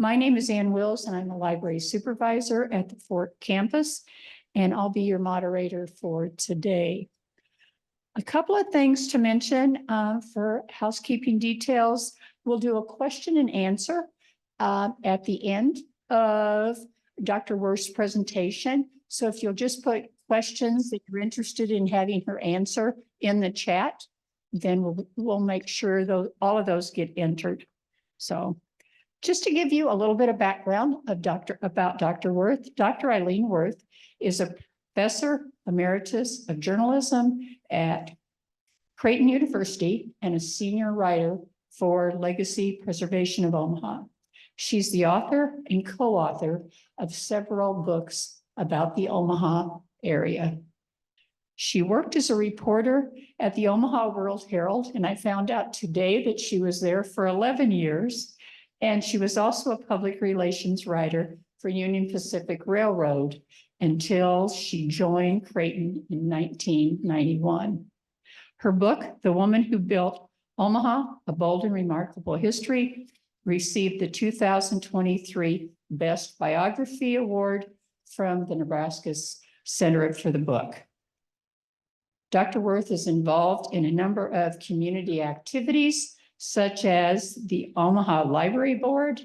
My name is Ann Wills, and I'm a library supervisor at the Fort campus, and I'll be your moderator for today. A couple of things to mention for housekeeping details. We'll do a question and answer at the end of Dr. Wirth's presentation. So if you'll just put questions that you're interested in having her answer in the chat, then we'll make sure all of those get entered. So just to give you a little bit of background about Dr. Wirth, Dr. Eileen Wirth is a professor emeritus of journalism at Creighton University and a senior writer for Legacy Preservation of Omaha. She's the author and co-author of several books about the Omaha area. She worked as a reporter at the Omaha World Herald, and I found out today that she was there for 11 years. And she was also a public relations writer for Union Pacific Railroad until she joined Creighton in 1991. Her book, The Woman Who Built Omaha, A Bold and Remarkable History, received the 2023 Best Biography Award from the Nebraska Center for the Book. Dr. Wirth is involved in a number of community activities, such as the Omaha Library Board,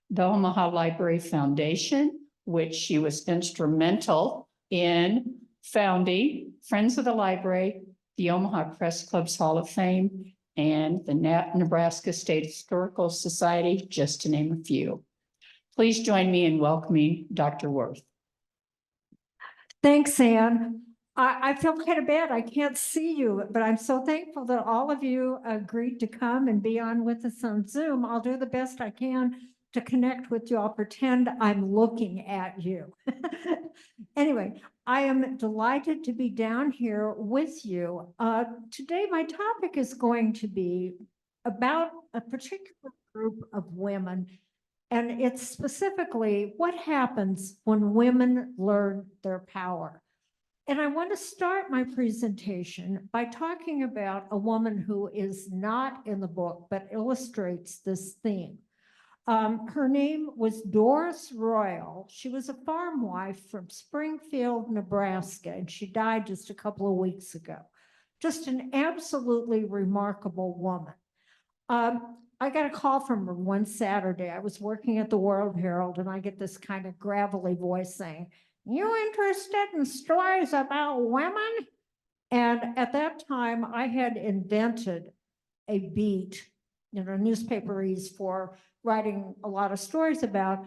the Omaha Library Foundation, which she was instrumental in founding, Friends of the Library, the Omaha Press Club's Hall of Fame, and the Nebraska State Historical Society, just to name a few. Please join me in welcoming Dr. Wirth. Thanks, Ann. I feel kind of bad. I can't see you, but I'm so thankful that all of you agreed to come and be on with us on Zoom. I'll do the best I can to connect with you. I'll pretend I'm looking at you. Anyway, I am delighted to be down here with you. Today, my topic is going to be about a particular group of women, and it's specifically what happens when women learn their power. And I want to start my presentation by talking about a woman who is not in the book, but illustrates this theme. Her name was Doris Royal. She was a farm wife from Springfield, Nebraska, and she died just a couple of weeks ago. Just an absolutely remarkable woman. I got a call from her one Saturday. I was working at the World Herald, and I get this kind of gravelly voice saying, "You interested in stories about women?" And at that time, I had invented a beat, newspaperese for writing a lot of stories about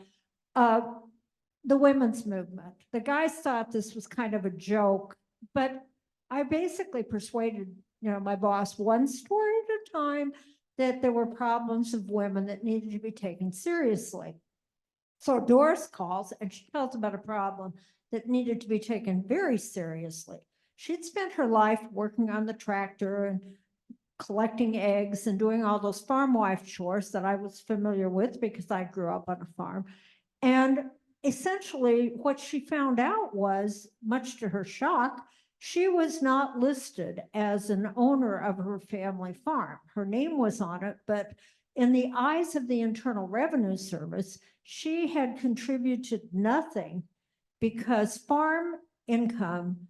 the women's movement. The guys thought this was kind of a joke, but I basically persuaded, my boss one story at a time that there were problems of women that needed to be taken seriously. So Doris calls and she tells about a problem that needed to be taken very seriously. She'd spent her life working on the tractor and collecting eggs and doing all those farm wife chores that I was familiar with because I grew up on a farm. And essentially what she found out was, much to her shock, she was not listed as an owner of her family farm. Her name was on it, but in the eyes of the Internal Revenue Service, she had contributed nothing because farm income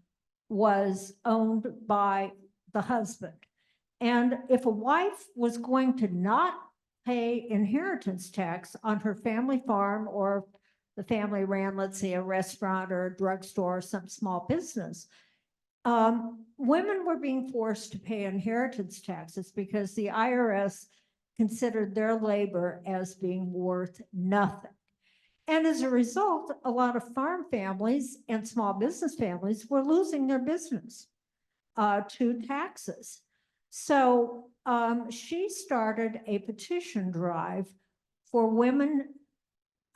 was owned by the husband. And if a wife was going to not pay inheritance tax on her family farm, or the family ran, let's say, a restaurant or a drugstore or some small business, women were being forced to pay inheritance taxes because the IRS considered their labor as being worth nothing. And as a result, a lot of farm families and small business families were losing their business to taxes. So she started a petition drive for women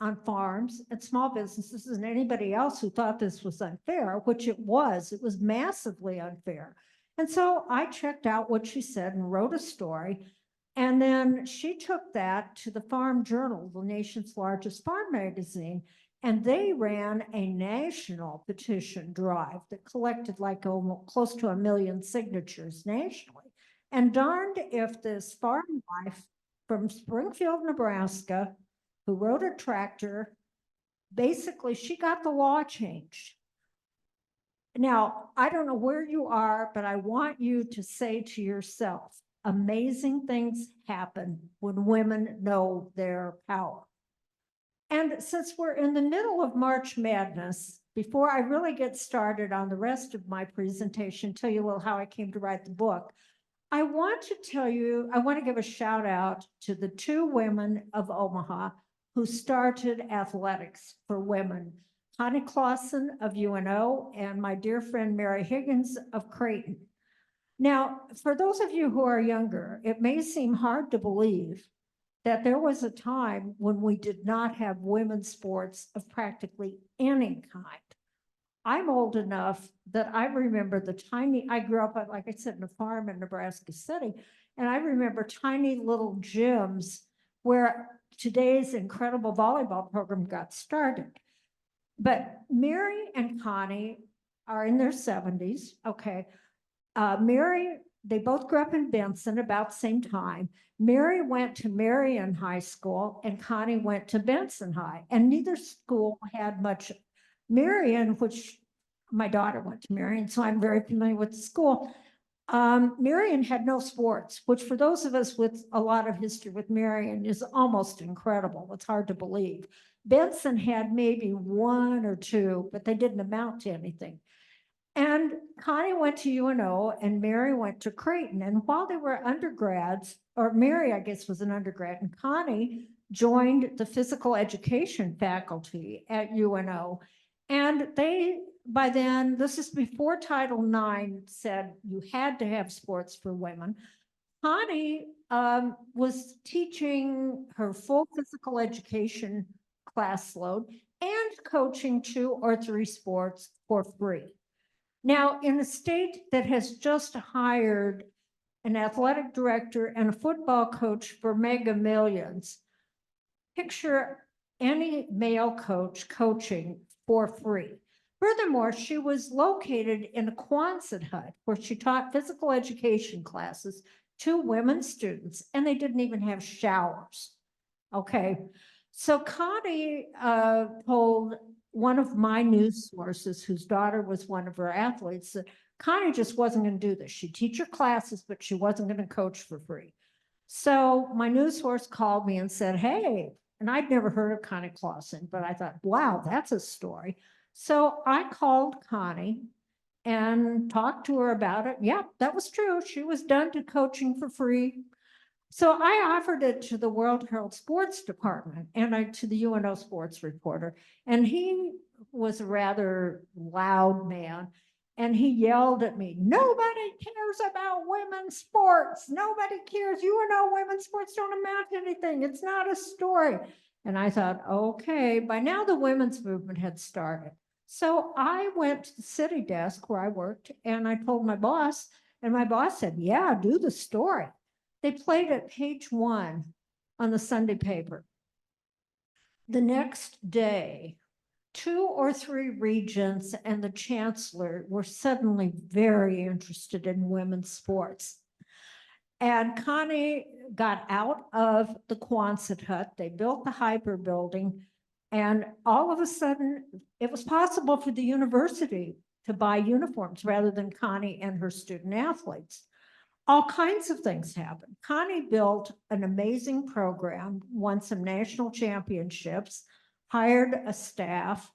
on farms and small businesses and anybody else who thought this was unfair, which it was massively unfair. And so I checked out what she said and wrote a story. And then she took that to the Farm Journal, the nation's largest farm magazine, and they ran a national petition drive that collected like close to 1 million signatures nationally. And darned if this farm wife from Springfield, Nebraska, who rode a tractor. Basically, she got the law changed. Now, I don't know where you are, but I want you to say to yourself, amazing things happen when women know their power. And since we're in the middle of March Madness, before I really get started on the rest of my presentation, tell you a little how I came to write the book, I want to give a shout out to the 2 women of Omaha who started athletics for women, Connie Clausen of UNO and my dear friend Mary Higgins of Creighton. Now, for those of you who are younger, it may seem hard to believe that there was a time when we did not have women's sports of practically any kind. I'm old enough that I remember I grew up, like I said, in a farm in Nebraska City, and I remember tiny little gyms where today's incredible volleyball program got started. But Mary and Connie are in their 70s, okay. Mary, they both grew up in Benson about the same time. Mary went to Marion High School and Connie went to Benson High, and neither school had much. Marion, which my daughter went to Marion, so I'm very familiar with the school. Marion had no sports, which for those of us with a lot of history with Marion is almost incredible. It's hard to believe. Benson had maybe 1 or 2, but they didn't amount to anything. And Connie went to UNO and Mary went to Creighton. And while they were undergrads, or Mary, I guess, was an undergrad, and Connie joined the physical education faculty at UNO. And by then, this is before Title IX said you had to have sports for women. Connie was teaching her full physical education class load and coaching 2 or 3 sports for free. Now, in a state that has just hired an athletic director and a football coach for mega millions, picture any male coach coaching for free. Furthermore, she was located in a Quonset hut where she taught physical education classes to women students, and they didn't even have showers. Okay, so Connie told one of my news sources, whose daughter was one of her athletes, that Connie just wasn't going to do this. She'd teach her classes, but she wasn't going to coach for free. So my news source called me and said, hey, and I'd never heard of Connie Clausen, but I thought, wow, that's a story. So I called Connie and talked to her about it. Yeah, that was true. She was done to coaching for free. So I offered it to the World Herald Sports Department and to the UNO sports reporter. And he was a rather loud man. And he yelled at me, nobody cares about women's sports. Nobody cares. UNO women's sports don't amount to anything. It's not a story. And I thought, okay, by now the women's movement had started. So I went to the city desk where I worked and I told my boss, and my boss said, yeah, do the story. They played it page 1 on the Sunday paper. The next day, 2 or 3 regents and the chancellor were suddenly very interested in women's sports. And Connie got out of the Quonset hut. They built the Hyper building. And all of a sudden, it was possible for the university to buy uniforms rather than Connie and her student athletes. All kinds of things happened. Connie built an amazing program, won some national championships, hired a staff,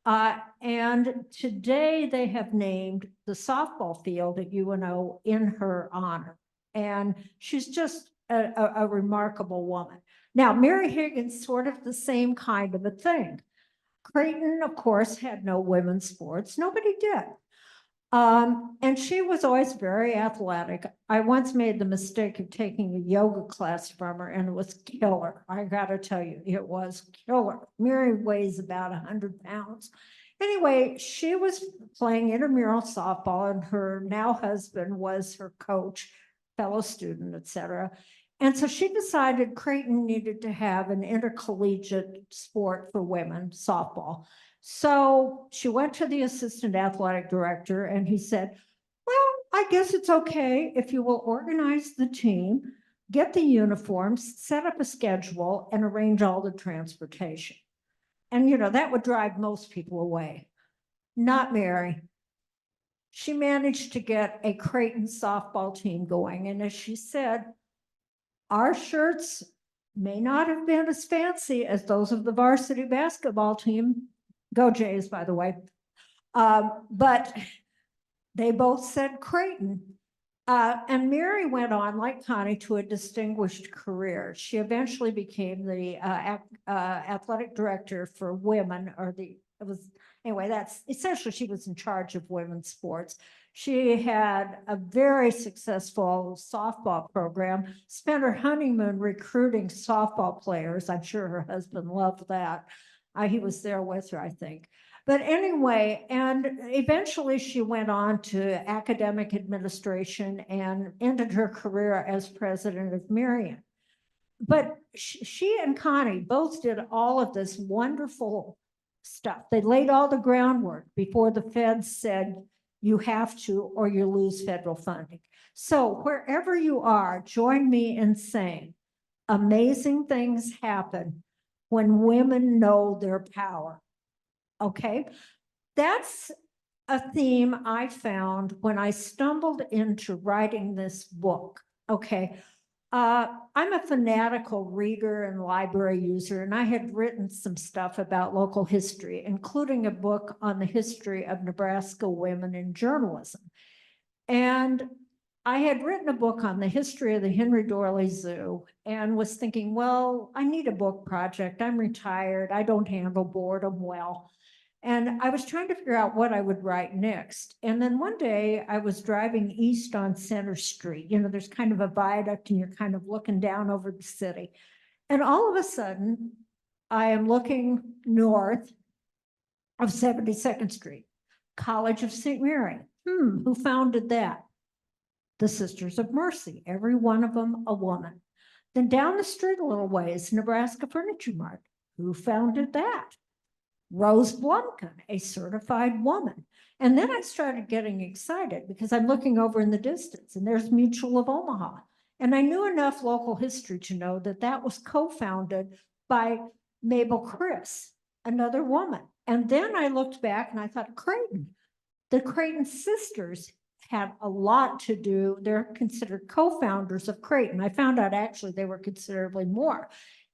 and today they have named the softball field at UNO in her honor. And she's just a remarkable woman. Now, Mary Higgins, sort of the same kind of a thing. Creighton, of course, had no women's sports. Nobody did. And she was always very athletic. I once made the mistake of taking a yoga class from her, and it was killer. I gotta tell you, it was killer. Mary weighs about 100 pounds. Anyway, she was playing intramural softball, and her now husband was her coach, fellow student, etc. And so she decided Creighton needed to have an intercollegiate sport for women, softball. So she went to the assistant athletic director and he said, well, I guess it's okay if you will organize the team, get the uniforms, set up a schedule, and arrange all the transportation. And, that would drive most people away. Not Mary. She managed to get a Creighton softball team going. And as she said, our shirts may not have been as fancy as those of the varsity basketball team. Go Jays, by the way. But they both said Creighton. And Mary went on, like Connie, to a distinguished career. She eventually became the athletic director for women, that's essentially, she was in charge of women's sports. She had a very successful softball program, spent her honeymoon recruiting softball players. I'm sure her husband loved that. He was there with her, I think. But anyway, and eventually she went on to academic administration and ended her career as president of Marion. But she and Connie both did all of this wonderful stuff. They laid all the groundwork before the feds said, you have to, or you lose federal funding. So wherever you are, join me in saying, amazing things happen when women know their power. Okay, that's a theme I found when I stumbled into writing this book. Okay, I'm a fanatical reader and library user, and I had written some stuff about local history, including a book on the history of Nebraska women in journalism. And I had written a book on the history of the Henry Dorley Zoo and was thinking, well, I need a book project. I'm retired. I don't handle boredom well. And I was trying to figure out what I would write next. And then one day I was driving east on Center Street. There's kind of a viaduct and you're kind of looking down over the city. And all of a sudden, I am looking north of 72nd Street, College of St. Mary. Who founded that? The Sisters of Mercy, every one of them a woman. Then down the street a little ways, Nebraska Furniture Mart. Who founded that? Rose Blumkin, a certified woman. And then I started getting excited because I'm looking over in the distance and there's Mutual of Omaha. And I knew enough local history to know that that was co-founded by Mabel Criss, another woman. And then I looked back and I thought, Creighton, the Creighton sisters had a lot to do. They're considered co-founders of Creighton. I found out actually they were considerably more.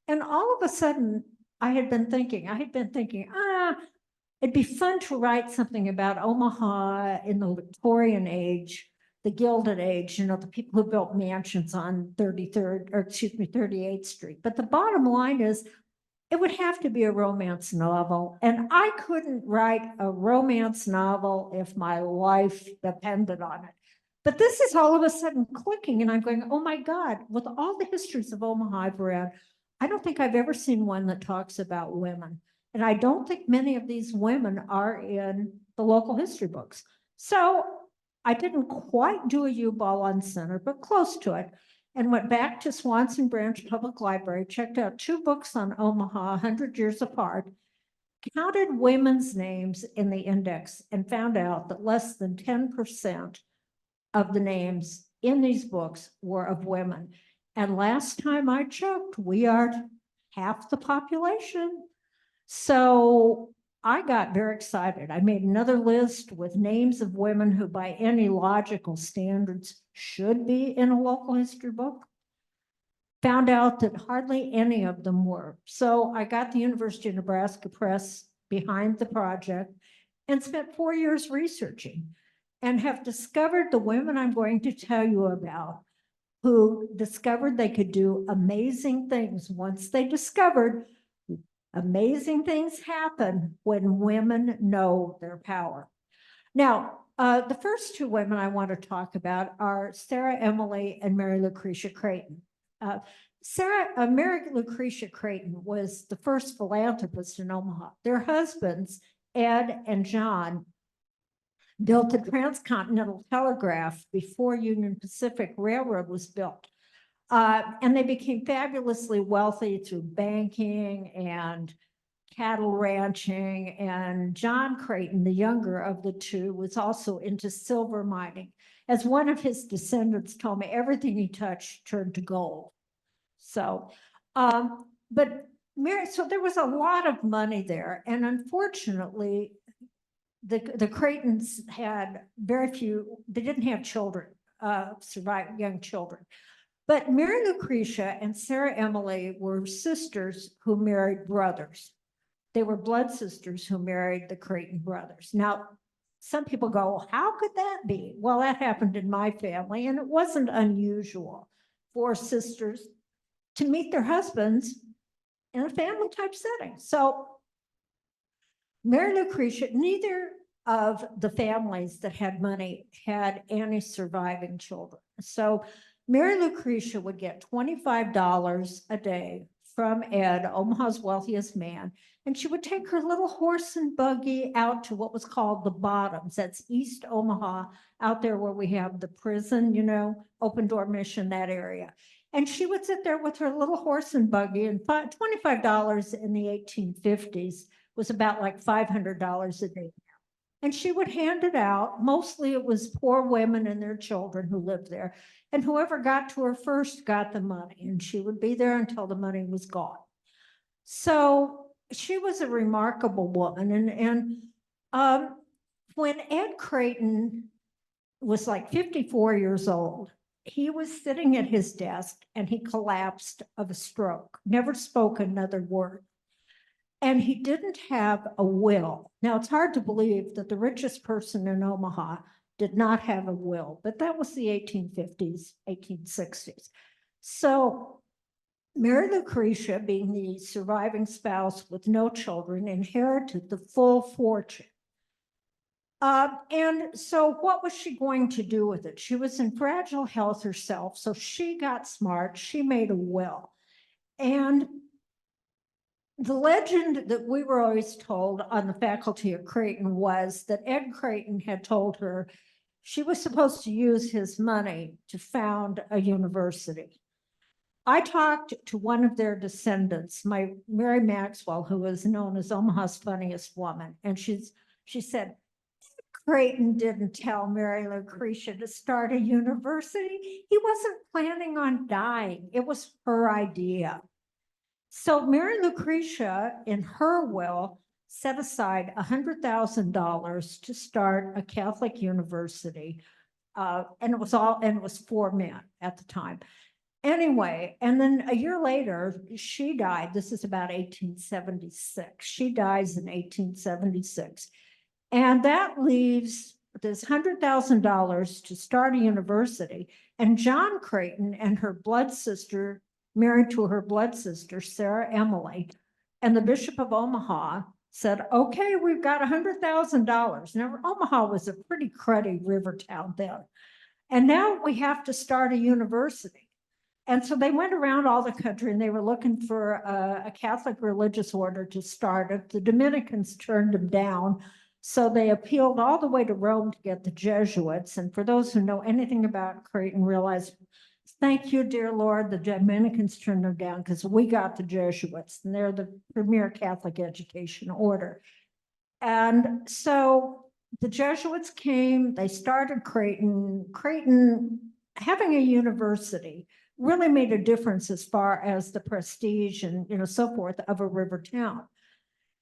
And all of a sudden, I had been thinking, it'd be fun to write something about Omaha in the Victorian age, the Gilded Age, the people who built mansions on 38th Street. But the bottom line is, it would have to be a romance novel. And I couldn't write a romance novel if my life depended on it. But this is all of a sudden clicking, and I'm going, oh my God, with all the histories of Omaha I've read, I don't think I've ever seen one that talks about women. And I don't think many of these women are in the local history books. So I didn't quite do a U-Ball on Center, but close to it, and went back to Swanson Branch Public Library, checked out 2 books on Omaha, 100 years apart, counted women's names in the index, and found out that less than 10% of the names in these books were of women. And last time I checked, we are half the population. So I got very excited. I made another list with names of women who by any logical standards should be in a local history book. Found out that hardly any of them were. So I got the University of Nebraska Press behind the project and spent 4 years researching and have discovered the women I'm going to tell you about, who discovered they could do amazing things. Once they discovered amazing things happen when women know their power. Now, the first 2 women I want to talk about are Sarah Emily and Mary Lucretia Creighton. Mary Lucretia Creighton was the first philanthropist in Omaha. Their husbands, Ed and John, built the transcontinental telegraph before Union Pacific Railroad was built. And they became fabulously wealthy through banking and cattle ranching. And John Creighton, the younger of the 2, was also into silver mining. as one of his descendants told me, everything he touched turned to gold. So, but Mary, so there was a lot of money there. And unfortunately, the Creightons had very few, they didn't have children, survived young children. But Mary Lucretia and Sarah Emily were sisters who married brothers. They were blood sisters who married the Creighton brothers. Now, some people go, how could that be? Well, that happened in my family, and it wasn't unusual for sisters to meet their husbands in a family type setting. So Mary Lucretia, neither of the families that had money had any surviving children. So Mary Lucretia would get $25 a day from Ed, Omaha's wealthiest man, and she would take her little horse and buggy out to what was called the Bottoms. That's East Omaha, out there where we have the prison, you know, Open Door Mission, that area. And she would sit there with her little horse and buggy, and $25 in the 1850s was about like $500 a day. And she would hand it out. Mostly it was poor women and their children who lived there. And whoever got to her first got the money, and she would be there until the money was gone. So she was a remarkable woman. And when Ed Creighton was like 54 years old, he was sitting at his desk and he collapsed of a stroke, never spoke another word. And he didn't have a will. Now, it's hard to believe that the richest person in Omaha did not have a will, but that was the 1850s, 1860s. So Mary Lucretia, being the surviving spouse with no children, inherited the full fortune. And so what was she going to do with it? She was in fragile health herself, so she got smart. She made a will. And the legend that we were always told on the faculty at Creighton was that Ed Creighton had told her she was supposed to use his money to found a university. I talked to one of their descendants, Mary Maxwell, who was known as Omaha's funniest woman, and she said, Creighton didn't tell Mary Lucretia to start a university. He wasn't planning on dying. It was her idea. So Mary Lucretia, in her will, set aside $100,000 to start a Catholic university, and it was for men at the time. Anyway, and then a year later, she died. This is about 1876. She dies in 1876, and that leaves this $100,000 to start a university. And John Creighton and her blood sister, married to her blood sister, Sarah Emily, and the Bishop of Omaha said, okay, we've got $100,000. Now, Omaha was a pretty cruddy river town then. And now we have to start a university. And so they went around all the country and they were looking for a Catholic religious order to start it. The Dominicans turned them down. So they appealed all the way to Rome to get the Jesuits. And for those who know anything about Creighton, realize, thank you, dear Lord, the Dominicans turned them down because we got the Jesuits, and they're the premier Catholic education order. And so the Jesuits came, they started Creighton. Creighton, having a university, really made a difference as far as the prestige and so forth of a river town.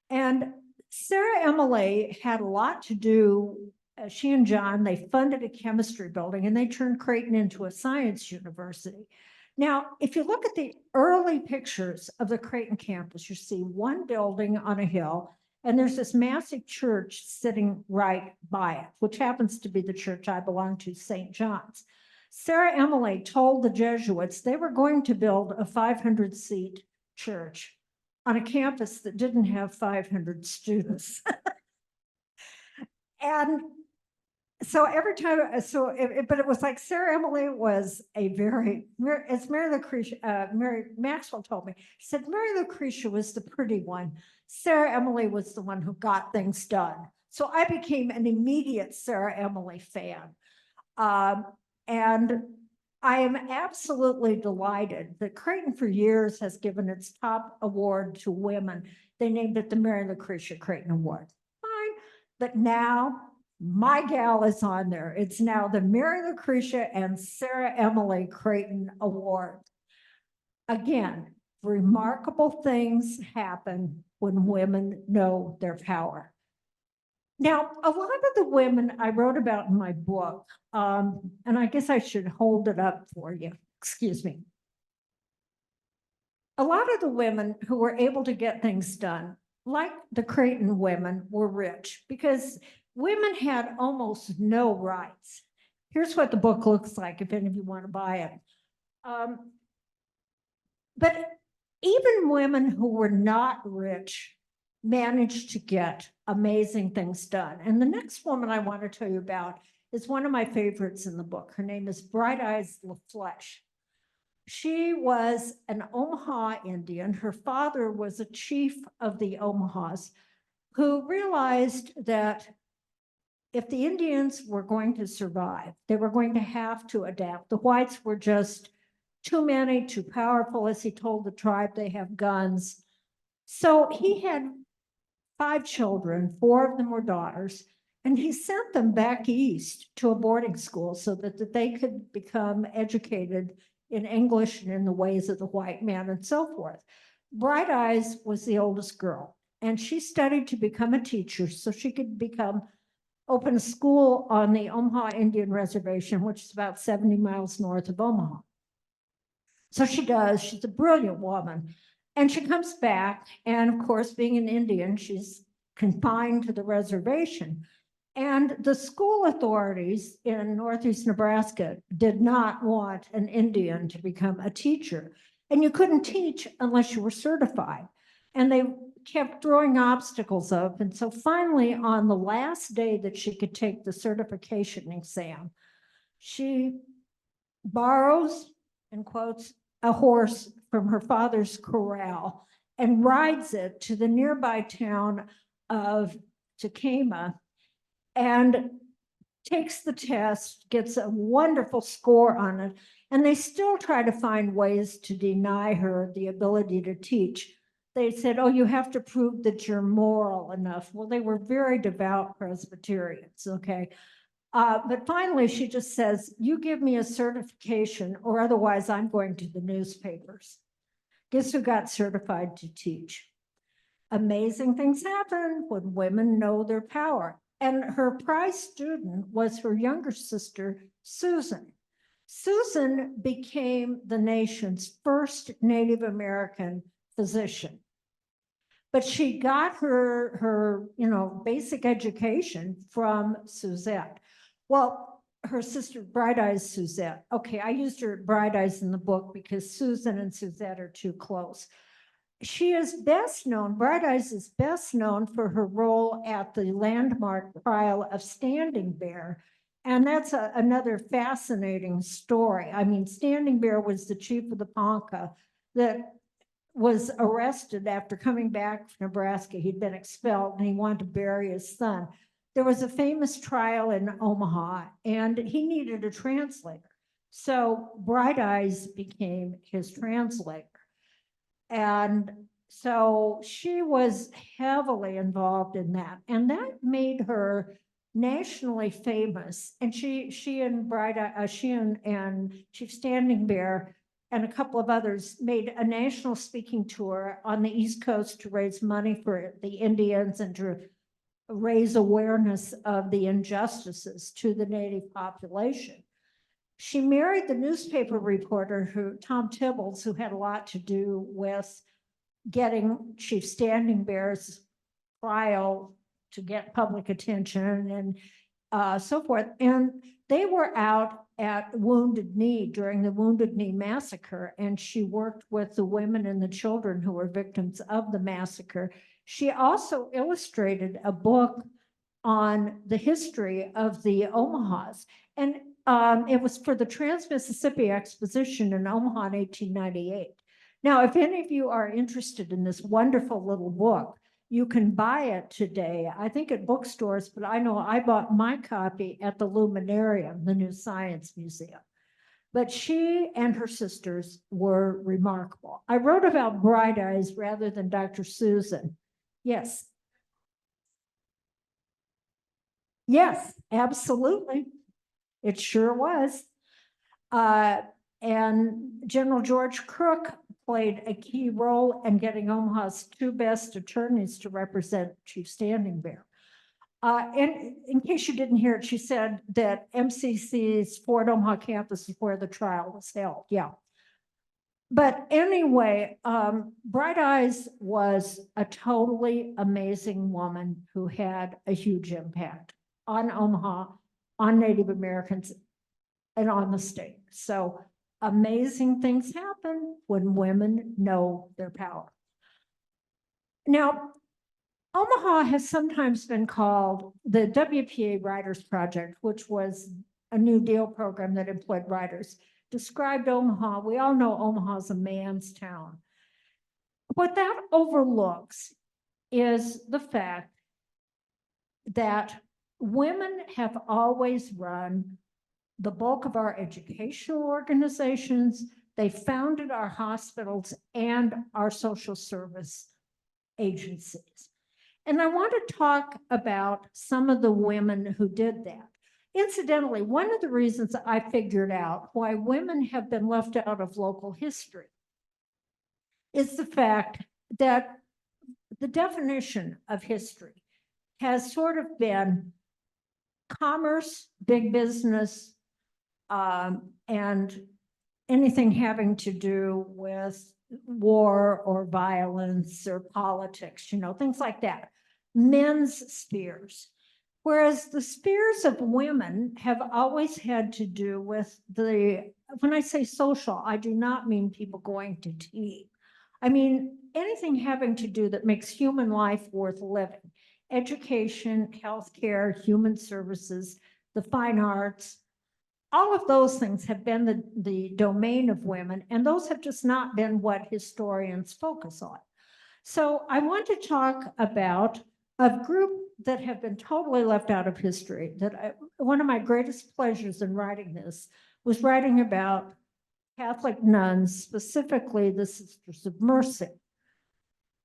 And Sarah Emily had a lot to do. She and John, they funded a chemistry building and they turned Creighton into a science university. Now, if you look at the early pictures of the Creighton campus, you see one building on a hill, and there's this massive church sitting right by it, which happens to be the church I belong to, St. John's. Sarah Emily told the Jesuits they were going to build a 500-seat church on a campus that didn't have 500 students. And so every time, but it was like Sarah Emily was a very, as Mary Lucretia, Mary Maxwell told me, she said, Mary Lucretia was the pretty one. Sarah Emily was the one who got things done. So I became an immediate Sarah Emily fan. And I am absolutely delighted that Creighton for years has given its top award to women. They named it the Mary Lucretia Creighton Award. Fine, but now my gal is on there. It's now the Mary Lucretia and Sarah Emily Creighton Award. Again, remarkable things happen when women know their power. Now, a lot of the women I wrote about in my book, and I guess I should hold it up for you, excuse me. A lot of the women who were able to get things done, like the Creighton women, were rich because women had almost no rights. Here's what the book looks like if any of you want to buy it. But even women who were not rich managed to get amazing things done. And the next woman I want to tell you about is one of my favorites in the book. Her name is Bright Eyes LaFleche. She was an Omaha Indian. Her father was a chief of the Omahas who realized that if the Indians were going to survive, they were going to have to adapt. The whites were just too many, too powerful. As he told the tribe, they have guns. So he had 5 children, 4 of them were daughters, and he sent them back east to a boarding school so that they could become educated in English and in the ways of the white man and so forth. Bright Eyes was the oldest girl, and she studied to become a teacher so she could open a school on the Omaha Indian Reservation, which is about 70 miles north of Omaha. So she does. She's a brilliant woman. And she comes back, and of course, being an Indian, she's confined to the reservation. And the school authorities in Northeast Nebraska did not want an Indian to become a teacher. And you couldn't teach unless you were certified. And they kept throwing obstacles up. And so finally, on the last day that she could take the certification exam, she borrows, in quotes, a horse from her father's corral and rides it to the nearby town of Takema and takes the test, gets a wonderful score on it, and they still try to find ways to deny her the ability to teach. They said, oh, you have to prove that you're moral enough. Well, they were very devout Presbyterians, okay? But finally, she just says, you give me a certification or otherwise I'm going to the newspapers. Guess who got certified to teach? Amazing things happen when women know their power. And her prize student was her younger sister, Susan. Susan became the nation's first Native American physician. But she got her basic education from Suzette. Well, her sister, Bright Eyes Suzette. Okay, I used her Bright Eyes in the book because Susan and Suzette are too close. She is best known, Bright Eyes is best known for her role at the landmark trial of Standing Bear. And that's another fascinating story. I mean, Standing Bear was the chief of the Ponca that was arrested after coming back from Nebraska. He'd been expelled and he wanted to bury his son. There was a famous trial in Omaha and he needed a translator. So Bright Eyes became his translator. And so she was heavily involved in that. And that made her nationally famous. And she and Chief Standing Bear and a couple of others made a national speaking tour on the East Coast to raise money for the Indians and to raise awareness of the injustices to the Native population. She married the newspaper reporter Tom Tibbles, who had a lot to do with getting Chief Standing Bear's trial to get public attention and so forth. And they were out at Wounded Knee during the Wounded Knee massacre, and she worked with the women and the children who were victims of the massacre. She also illustrated a book on the history of the Omahas, and it was for the Trans-Mississippi Exposition in Omaha in 1898. Now, if any of you are interested in this wonderful little book, you can buy it today, I think at bookstores, but I know I bought my copy at the Luminarium, the new science museum. But she and her sisters were remarkable. I wrote about Bright Eyes rather than Dr. Susan. Yes. Yes, absolutely. It sure was. And General George Crook played a key role in getting Omaha's two best attorneys to represent Chief Standing Bear. And in case you didn't hear it, she said that MCC's Fort Omaha campus is where the trial was held. Yeah. But anyway, Bright Eyes was a totally amazing woman who had a huge impact on Omaha, on Native Americans, and on the state. So amazing things happen when women know their power. Now, Omaha has sometimes been called the WPA Writers Project, which was a New Deal program that employed writers. Described Omaha, we all know Omaha's a man's town. What that overlooks is the fact that women have always run the bulk of our educational organizations. They founded our hospitals and our social service agencies. And I want to talk about some of the women who did that. Incidentally, one of the reasons I figured out why women have been left out of local history is the fact that the definition of history has sort of been commerce, big business, and anything having to do with war or violence or politics, things like that. Men's spheres. Whereas the spheres of women have always had to do with when I say social, I do not mean people going to tea. I mean, anything having to do that makes human life worth living. Education, healthcare, human services, the fine arts, all of those things have been the domain of women, and those have just not been what historians focus on. So I want to talk about a group that have been totally left out of history. One of my greatest pleasures in writing this was writing about Catholic nuns, specifically the Sisters of Mercy.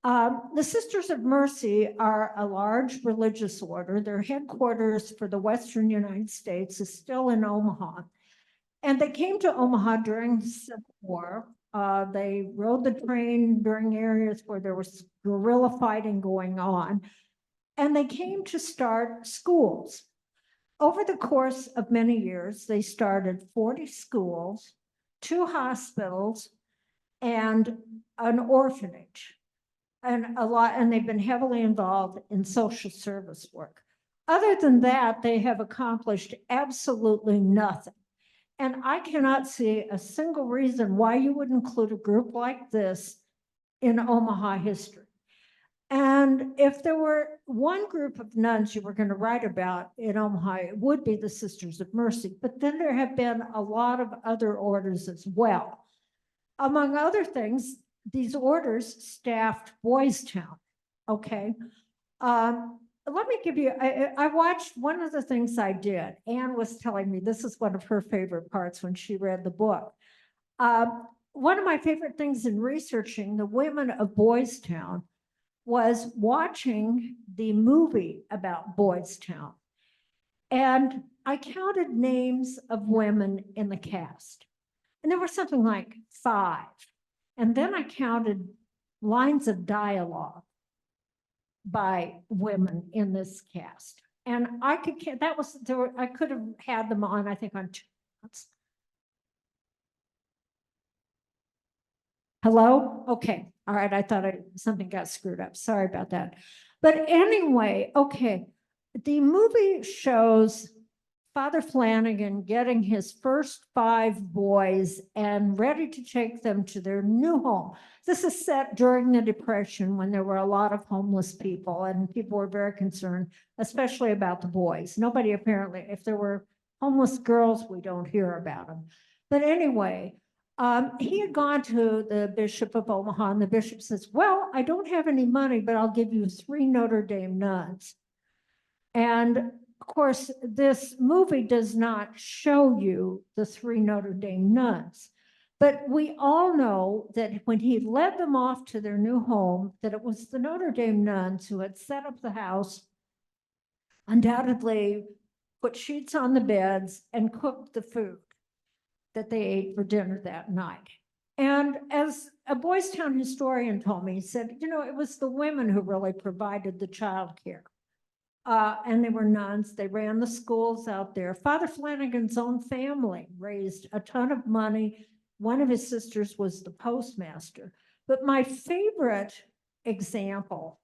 The Sisters of Mercy are a large religious order. Their headquarters for the Western United States is still in Omaha. And they came to Omaha during the Civil War. They rode the train during areas where there was guerrilla fighting going on. And they came to start schools. Over the course of many years, they started 40 schools, 2 hospitals, and an orphanage. And they've been heavily involved in social service work. Other than that, they have accomplished absolutely nothing. And I cannot see a single reason why you would include a group like this in Omaha history. And if there were one group of nuns you were going to write about in Omaha, it would be the Sisters of Mercy. But then there have been a lot of other orders as well. Among other things, these orders staffed Boys Town. Okay. Let me give you, I watched one of the things I did. Anne was telling me this is one of her favorite parts when she read the book. One of my favorite things in researching the women of Boys Town was watching the movie about Boys Town. And I counted names of women in the cast. And there were something like 5. And then I counted lines of dialogue by women in this cast. And I could, I could have had them on, I think on 2 months. Hello? Okay. All right. I thought something got screwed up. Sorry about that. But anyway, okay. The movie shows Father Flanagan getting his first 5 boys and ready to take them to their new home. This is set during the Depression when there were a lot of homeless people and people were very concerned, especially about the boys. Nobody apparently, if there were homeless girls, we don't hear about them. But anyway, he had gone to the Bishop of Omaha and the bishop says, well, I don't have any money, but I'll give you 3 Notre Dame nuns. And of course, this movie does not show you the 3 Notre Dame nuns, but we all know that when he led them off to their new home, that it was the Notre Dame nuns who had set up the house, undoubtedly put sheets on the beds and cooked the food that they ate for dinner that night. And as a Boys Town historian told me, he said, you know, it was the women who really provided the childcare. And they were nuns. They ran the schools out there. Father Flanagan's own family raised a ton of money. One of his sisters was the postmaster. But my favorite example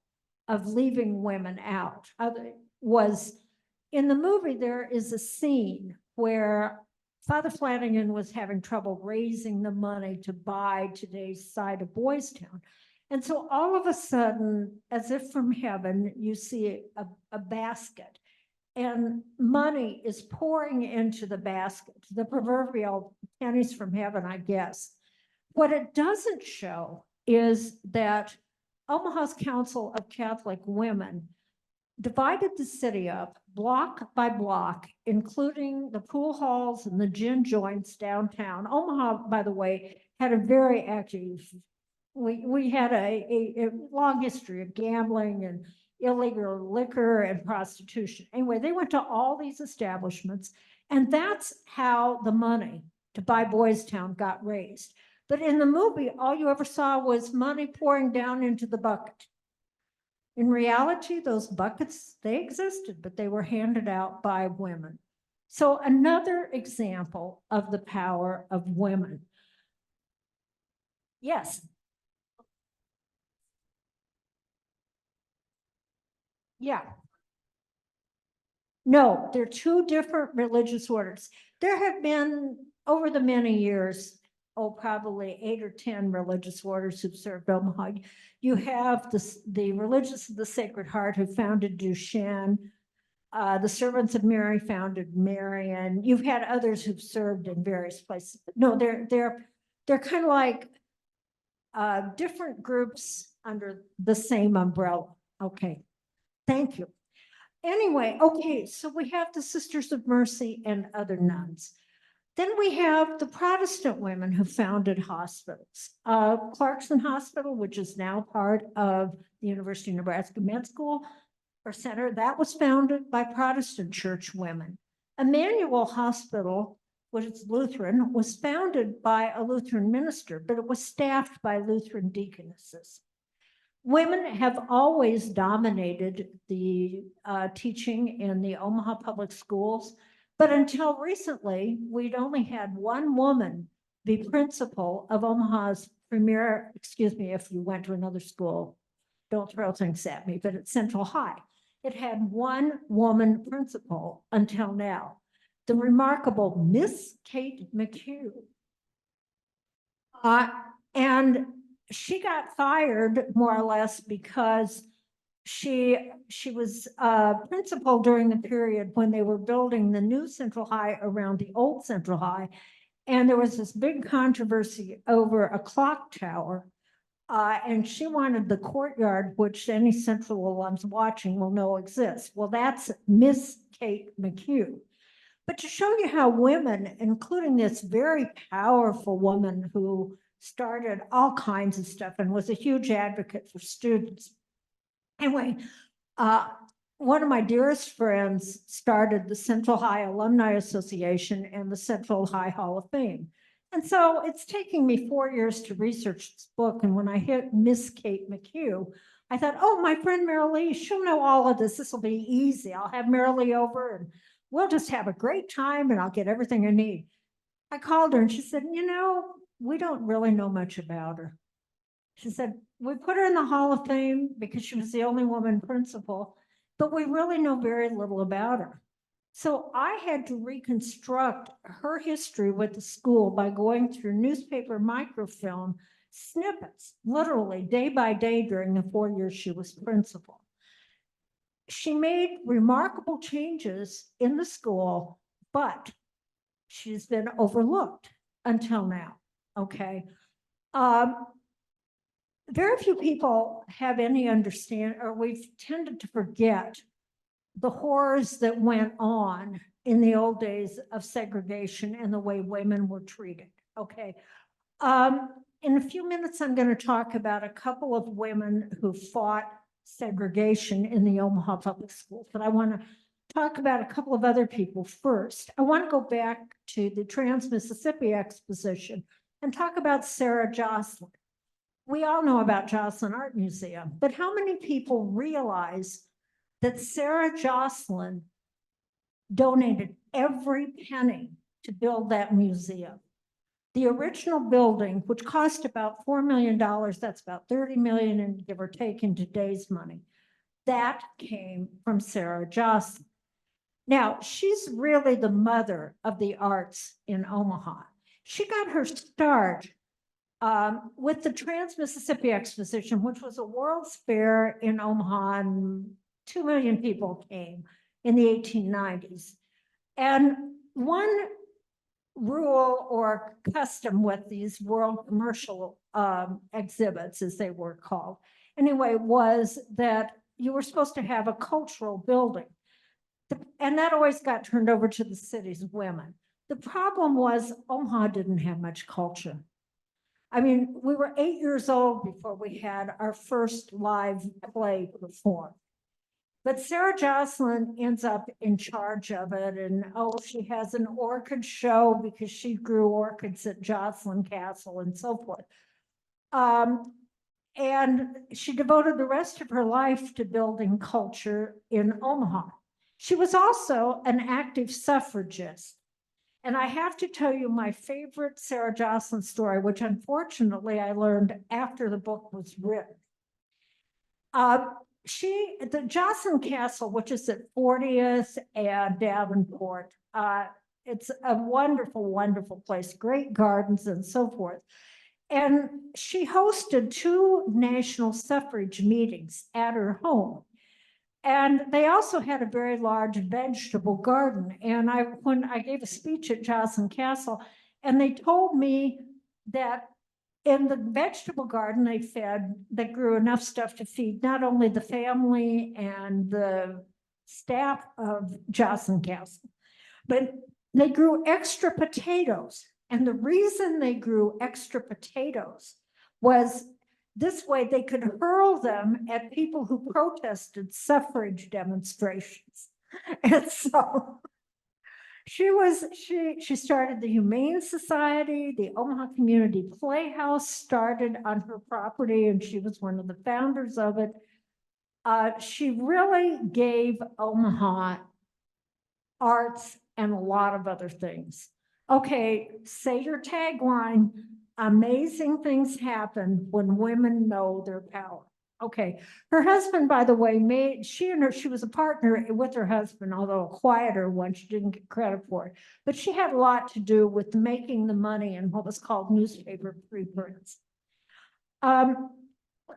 of leaving women out was in the movie. There is a scene where Father Flanagan was having trouble raising the money to buy today's side of Boys Town. And so all of a sudden, as if from heaven, you see a basket and money is pouring into the basket, the proverbial pennies from heaven, I guess. What it doesn't show is that Omaha's Council of Catholic Women divided the city up block by block, including the pool halls and the gin joints downtown. Omaha, by the way, had a very active, we had a long history of gambling and illegal liquor and prostitution. Anyway, they went to all these establishments, and that's how the money to buy Boys Town got raised. But in the movie, all you ever saw was money pouring down into the bucket. In reality, those buckets, they existed, but they were handed out by women. So another example of the power of women. Yes. Yeah. No, they're two different religious orders. There have been, over the many years, probably 8 or 10 religious orders who've served Omaha. You have the Religious of the Sacred Heart who founded Duchenne. The Servants of Mary founded Marian. You've had others who've served in various places. No, they're kind of like different groups under the same umbrella. Okay, thank you. Anyway, okay, so we have the Sisters of Mercy and other nuns. Then we have the Protestant women who founded hospitals. Clarkson Hospital, which is now part of the University of Nebraska Med School or Center, that was founded by Protestant church women. Emmanuel Hospital, which is Lutheran, was founded by a Lutheran minister, but it was staffed by Lutheran deaconesses. Women have always dominated the teaching in the Omaha public schools, but until recently, we'd only had one woman be principal of Omaha's premier, excuse me, if you went to another school, don't throw things at me, but at Central High. It had one woman principal until now, the remarkable Miss Kate McHugh. And she got fired more or less because she was principal during the period when they were building the new Central High around the old Central High. And there was this big controversy over a clock tower. And she wanted the courtyard, which any Central alums watching will know exists. Well, that's Miss Kate McHugh. But to show you how women, including this very powerful woman who started all kinds of stuff and was a huge advocate for students. Anyway, one of my dearest friends started the Central High Alumni Association and the Central High Hall of Fame. And so it's taking me 4 years to research this book. And when I hit Miss Kate McHugh, I thought, oh, my friend Marilee, she'll know all of this. This will be easy. I'll have Marilee over and we'll just have a great time and I'll get everything I need. I called her and she said, you know, we don't really know much about her. She said, we put her in the Hall of Fame because she was the only woman principal, but we really know very little about her. So I had to reconstruct her history with the school by going through newspaper microfilm snippets, literally day by day during the 4 years she was principal. She made remarkable changes in the school, but she's been overlooked until now. Okay. Very few people have any understanding, or we've tended to forget the horrors that went on in the old days of segregation and the way women were treated. Okay. In a few minutes, I'm going to talk about a couple of women who fought segregation in the Omaha public schools, but I want to talk about a couple of other people first. I want to go back to the Trans-Mississippi Exposition and talk about Sarah Joslyn. We all know about Joslyn Art Museum, but how many people realize that Sarah Joslyn donated every penny to build that museum? The original building, which cost about $4 million, that's about 30 million and give or take in today's money, that came from Sarah Joslyn. Now, she's really the mother of the arts in Omaha. She got her start with the Trans-Mississippi Exposition, which was a World's Fair in Omaha, and 2 million people came in the 1890s. And one rule or custom with these world commercial exhibits, as they were called, anyway, was that you were supposed to have a cultural building. And that always got turned over to the city's women. The problem was Omaha didn't have much culture. I mean, we were 8 years old before we had our first live play performed. But Sarah Joslyn ends up in charge of it. And she has an orchid show because she grew orchids at Joslyn Castle and so forth. And she devoted the rest of her life to building culture in Omaha. She was also an active suffragist. And I have to tell you my favorite Sarah Joslyn story, which unfortunately I learned after the book was written. The Joslyn Castle, which is at 40th and Davenport, it's a wonderful, wonderful place, great gardens and so forth. And she hosted 2 national suffrage meetings at her home. And they also had a very large vegetable garden. And when I gave a speech at Joslyn Castle, and they told me that in the vegetable garden they grew enough stuff to feed not only the family and the staff of Joslyn Castle, but they grew extra potatoes. And the reason they grew extra potatoes was this way they could hurl them at people who protested suffrage demonstrations. And so she started the Humane Society. The Omaha Community Playhouse started on her property, and she was one of the founders of it. She really gave Omaha arts and a lot of other things. Okay, say your tagline: amazing things happen when women know their power. Okay, her husband, by the way, she was a partner with her husband, although a quieter one, she didn't get credit for it. But she had a lot to do with making the money in what was called newspaper preprints. Let's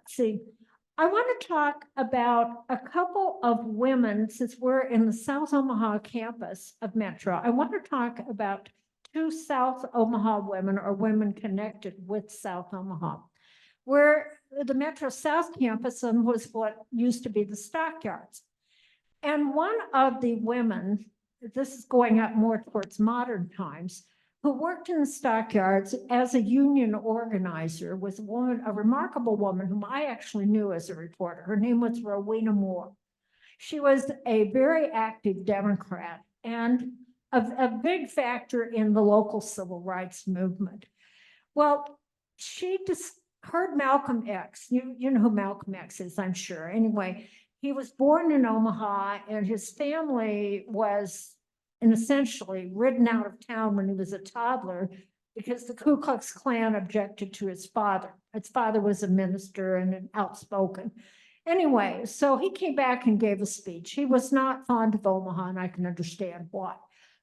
see. I want to talk about a couple of women, since we're in the South Omaha campus of Metro. I want to talk about 2 South Omaha women, or women connected with South Omaha, where the Metro South campus was what used to be the stockyards. And one of the women, this is going up more towards modern times, who worked in the stockyards as a union organizer, was a remarkable woman whom I actually knew as a reporter. Her name was Rowena Moore. She was a very active Democrat and a big factor in the local civil rights movement. Well, she just heard Malcolm X. You know who Malcolm X is, I'm sure. Anyway, he was born in Omaha, and his family was essentially ridden out of town when he was a toddler because the Ku Klux Klan objected to his father. His father was a minister and outspoken. Anyway, so he came back and gave a speech. He was not fond of Omaha, and I can understand why.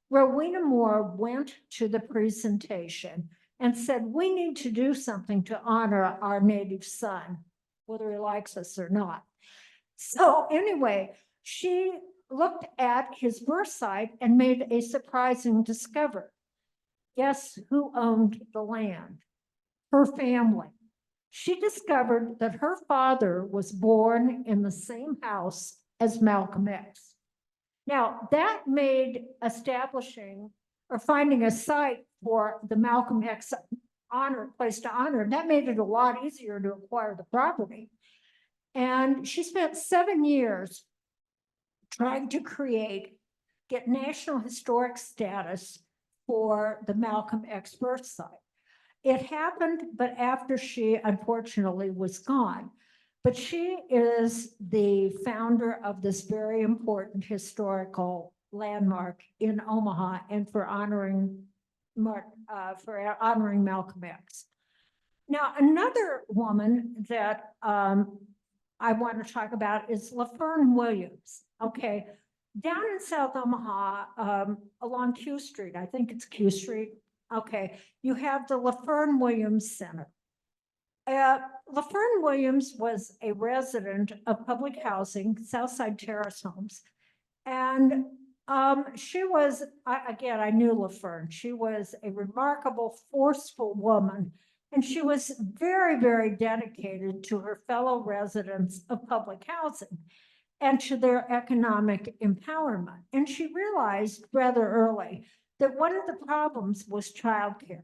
Rowena Moore went to the presentation and said, we need to do something to honor our native son, whether he likes us or not. So anyway, she looked at his birth site and made a surprising discovery. Guess who owned the land? Her family. She discovered that her father was born in the same house as Malcolm X. Now, that made establishing or finding a site for the Malcolm X place to honor, that made it a lot easier to acquire the property. And she spent 7 years trying to create get National Historic status for the Malcolm X birth site. It happened, but after she unfortunately was gone. But she is the founder of this very important historical landmark in Omaha and for honoring Malcolm X. Now, another woman that I want to talk about is LaFern Williams. Okay, down in South Omaha, along Q Street, I think it's Q Street. Okay, you have the LaFern Williams Center. LaFern Williams was a resident of public housing, Southside Terrace Homes. And she was, again, I knew LaFern. She was a remarkable, forceful woman. And she was very, very dedicated to her fellow residents of public housing and to their economic empowerment. And she realized rather early that one of the problems was childcare.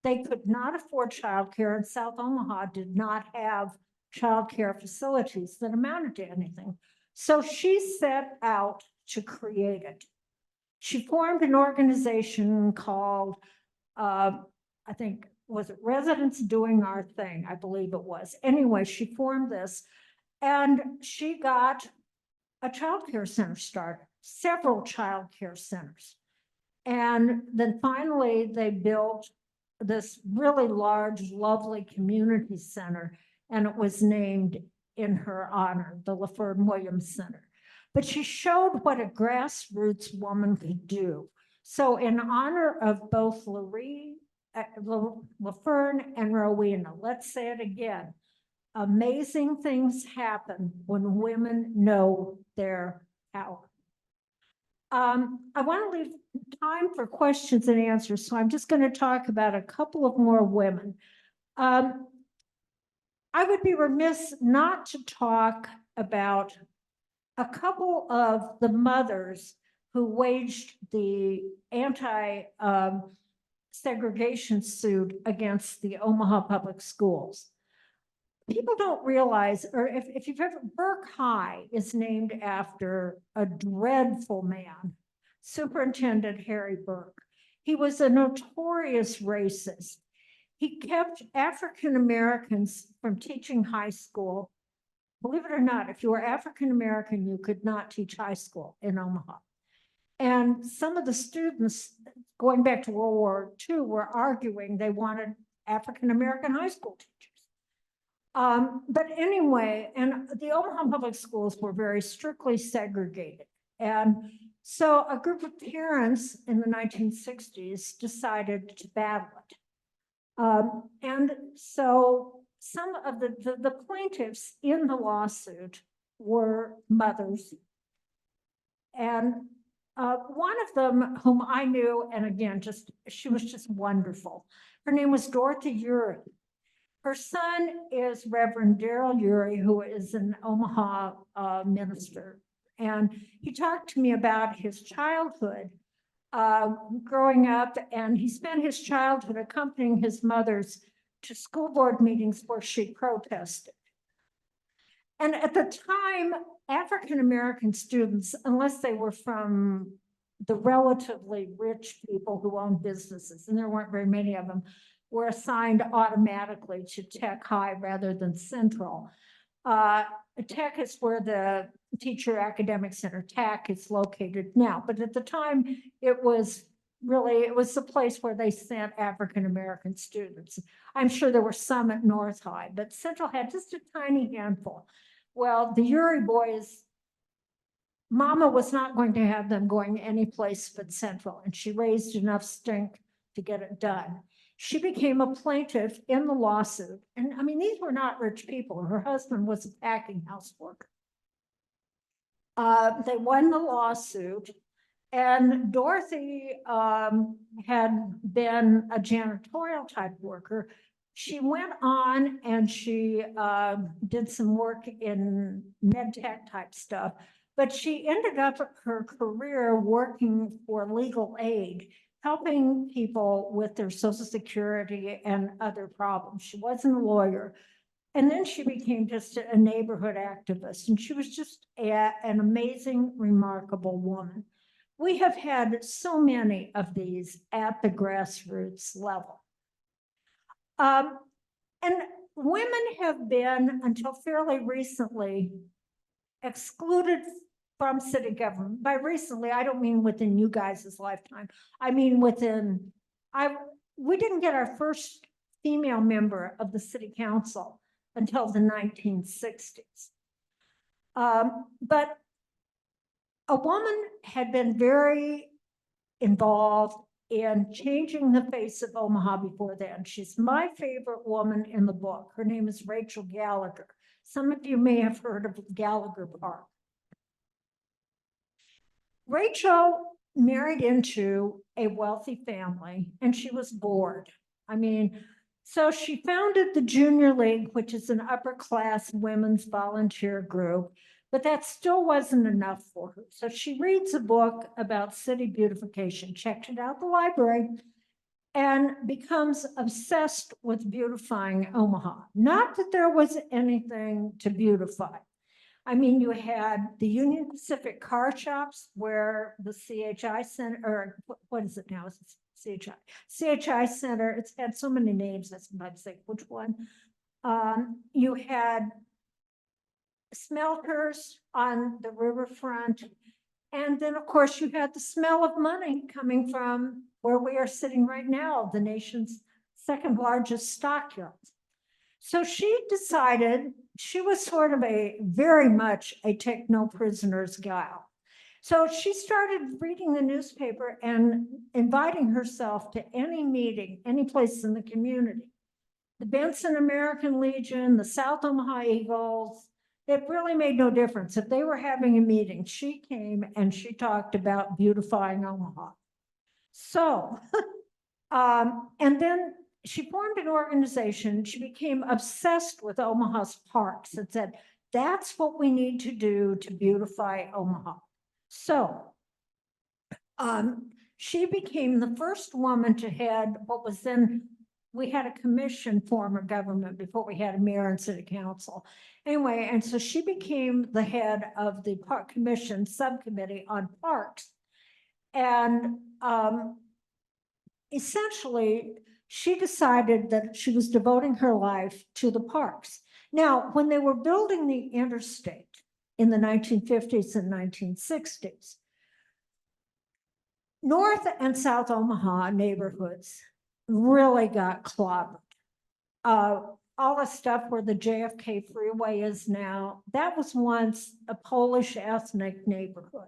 They could not afford childcare, and South Omaha did not have childcare facilities that amounted to anything. So she set out to create it. She formed an organization called, I think, was it Residents Doing Our Thing? I believe it was. Anyway, she formed this, and she got a childcare center started, several childcare centers. And then finally, they built this really large, lovely community center, and it was named in her honor, the LaFern Williams Center. But she showed what a grassroots woman could do. So in honor of both LaFern and Rowena, let's say it again, amazing things happen when women know their power. I want to leave time for questions and answers, so I'm just going to talk about a couple of more women. I would be remiss not to talk about a couple of the mothers who waged the anti-segregation suit against the Omaha Public Schools. People don't realize, or if you've ever, Burke High is named after a dreadful man, Superintendent Harry Burke. He was a notorious racist. He kept African Americans from teaching high school. Believe it or not, if you were African American, you could not teach high school in Omaha. And some of the students, going back to World War II, were arguing they wanted African American high school teachers. But anyway, and the Omaha Public Schools were very strictly segregated. And so a group of parents in the 1960s decided to battle it. And so some of the plaintiffs in the lawsuit were mothers. And one of them whom I knew, and again, she was just wonderful. Her name was Dorothy Urey. Her son is Reverend Darrell Urey, who is an Omaha minister. And he talked to me about his childhood growing up, and he spent his childhood accompanying his mother's to school board meetings where she protested. And at the time, African-American students, unless they were from the relatively rich people who owned businesses, and there weren't very many of them, were assigned automatically to Tech High rather than Central. Tech is where the Teacher Academic Center, TAC, is located now. But at the time, it was the place where they sent African-American students. I'm sure there were some at North High, but Central had just a tiny handful. Well, the Urey boys, Mama was not going to have them going any place but Central, and she raised enough stink to get it done. She became a plaintiff in the lawsuit. And I mean, these were not rich people. Her husband was a packing house worker. They won the lawsuit, and Dorothy had been a janitorial type worker. She went on and she did some work in med tech type stuff, but she ended up her career working for legal aid, helping people with their Social Security and other problems. She wasn't a lawyer. And then she became just a neighborhood activist. And she was just an amazing, remarkable woman. We have had so many of these at the grassroots level. And women have been, until fairly recently, excluded from city government. By recently, I don't mean within you guys' lifetime. I mean we didn't get our first female member of the city council until the 1960s. But a woman had been very involved in changing the face of Omaha before then. She's my favorite woman in the book. Her name is Rachel Gallagher. Some of you may have heard of Gallagher Park. Rachel married into a wealthy family and she was bored. I mean, so she founded the Junior League, which is an upper class women's volunteer group, but that still wasn't enough for her. So she reads a book about city beautification, checked it out at the library, and becomes obsessed with beautifying Omaha. Not that there was anything to beautify. I mean, you had the Union Pacific car shops where the CHI Center, or what is it now? It's CHI Center. It's had so many names, I sometimes think, which one? You had smelters on the riverfront. And then, of course, you had the smell of money coming from where we are sitting right now, the nation's second largest stockyard. So she decided she was sort of very much a take no prisoners gal. So she started reading the newspaper and inviting herself to any meeting, any place in the community. The Benson American Legion, the South Omaha Eagles, it really made no difference. If they were having a meeting, she came and she talked about beautifying Omaha. So, and then she formed an organization. She became obsessed with Omaha's parks and said, that's what we need to do to beautify Omaha. So she became the first woman to head what was then, we had a commission form of government before we had a mayor and city council. Anyway, and so she became the head of the Park Commission subcommittee on parks. And essentially, she decided that she was devoting her life to the parks. Now, when they were building the interstate in the 1950s and 1960s, North and South Omaha neighborhoods really got clobbered. All the stuff where the JFK freeway is now, that was once a Polish ethnic neighborhood.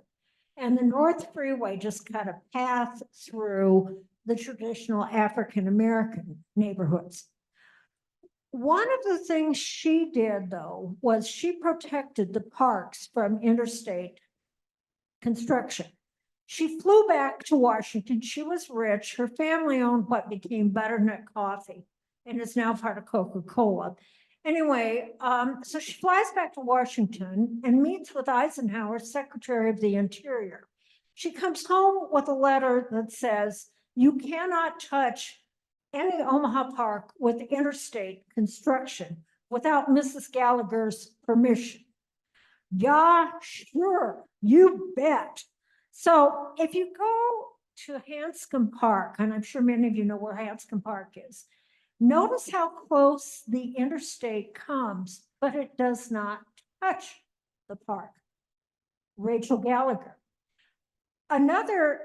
And the North Freeway just cut a path through the traditional African-American neighborhoods. One of the things she did, though, was she protected the parks from interstate construction. She flew back to Washington. She was rich. Her family owned what became Butternut Coffee and is now part of Coca-Cola. Anyway, so she flies back to Washington and meets with Eisenhower, Secretary of the Interior. She comes home with a letter that says, you cannot touch any Omaha park with interstate construction without Mrs. Gallagher's permission. Yeah, sure, you bet. So if you go to Hanscom Park, and I'm sure many of you know where Hanscom Park is, notice how close the interstate comes, but it does not touch the park. Rachel Gallagher. Another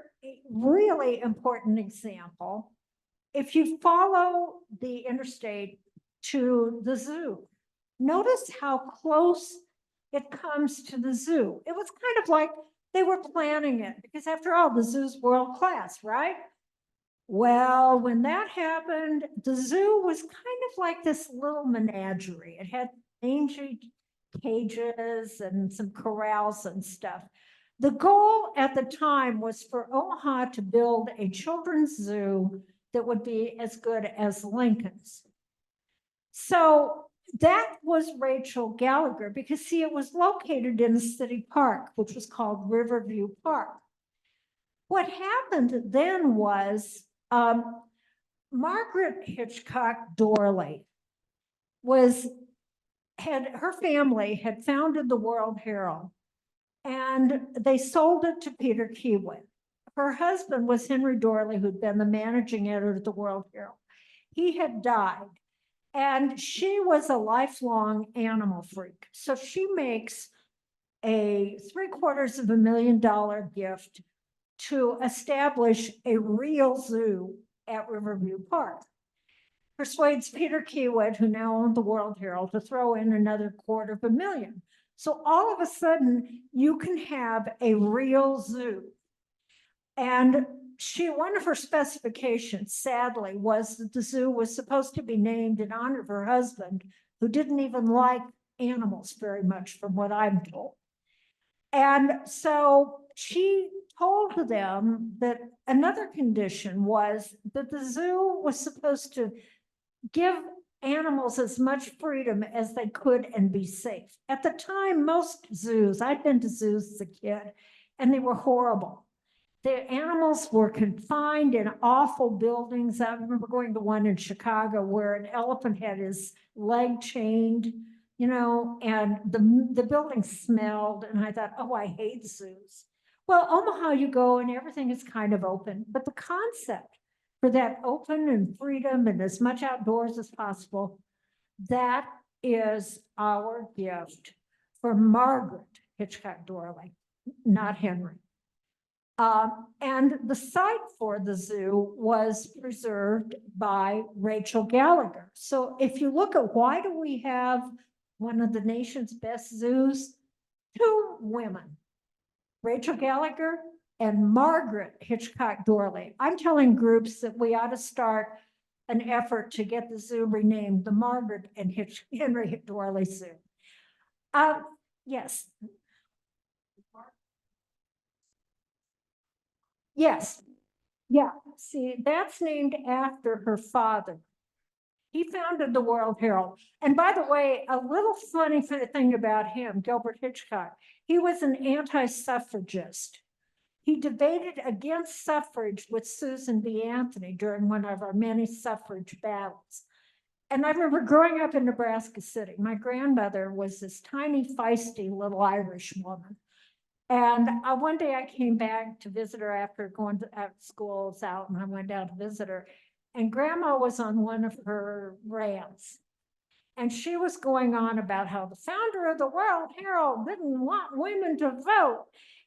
really important example, if you follow the interstate to the zoo, notice how close it comes to the zoo. It was kind of like they were planning it because after all, the zoo's world class, right? Well, when that happened, the zoo was kind of like this little menagerie. It had mangy cages and some corrals and stuff. The goal at the time was for Omaha to build a children's zoo that would be as good as Lincoln's. So that was Rachel Gallagher because, see, it was located in a city park, which was called Riverview Park. What happened then was Margaret Hitchcock Dorley her family had founded the World Herald and they sold it to Peter Keywood. her husband was Henry Dorley, who'd been the managing editor of the World Herald. He had died, and she was a lifelong animal freak. So she makes a $750,000 gift to establish a real zoo at Riverview Park. Persuades Peter Kiewit, who now owned the World Herald, to throw in another $250,000. So all of a sudden, you can have a real zoo. And one of her specifications, sadly, was that the zoo was supposed to be named in honor of her husband, who didn't even like animals very much, from what I'm told. And so she told them that another condition was that the zoo was supposed to give animals as much freedom as they could and be safe. At the time, most zoos, I'd been to zoos as a kid, and they were horrible. The animals were confined in awful buildings. I remember going to one in Chicago where an elephant had his leg chained, and the building smelled, and I thought, oh, I hate zoos. Well, Omaha, you go and everything is kind of open, but the concept for that open and freedom and as much outdoors as possible, that is our gift for Margaret Hitchcock Dorley, not Henry. And the site for the zoo was preserved by Rachel Gallagher. So if you look at why do we have one of the nation's best zoos, 2 women, Rachel Gallagher and Margaret Hitchcock Dorley. I'm telling groups that we ought to start an effort to get the zoo renamed the Margaret and Henry Dorley Zoo. Yes. Yes. Yeah. See, that's named after her father. He founded the World Herald. And by the way, a little funny thing about him, Gilbert Hitchcock, he was an anti-suffragist. He debated against suffrage with Susan B. Anthony during one of our many suffrage battles. And I remember growing up in Nebraska City, my grandmother was this tiny, feisty little Irish woman. And one day I came back to visit her after going to school out, and I went down to visit her. And Grandma was on one of her rants. And she was going on about how the founder of the World Herald didn't want women to vote.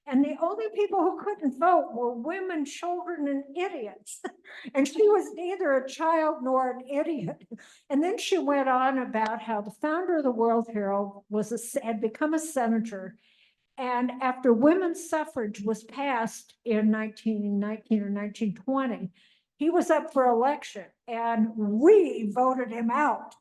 And the only people who couldn't vote were women, children, and idiots. And she was neither a child nor an idiot. And then she went on about how the founder of the World Herald had become a senator. And after women's suffrage was passed in 1919 or 1920, he was up for election, and we voted him out.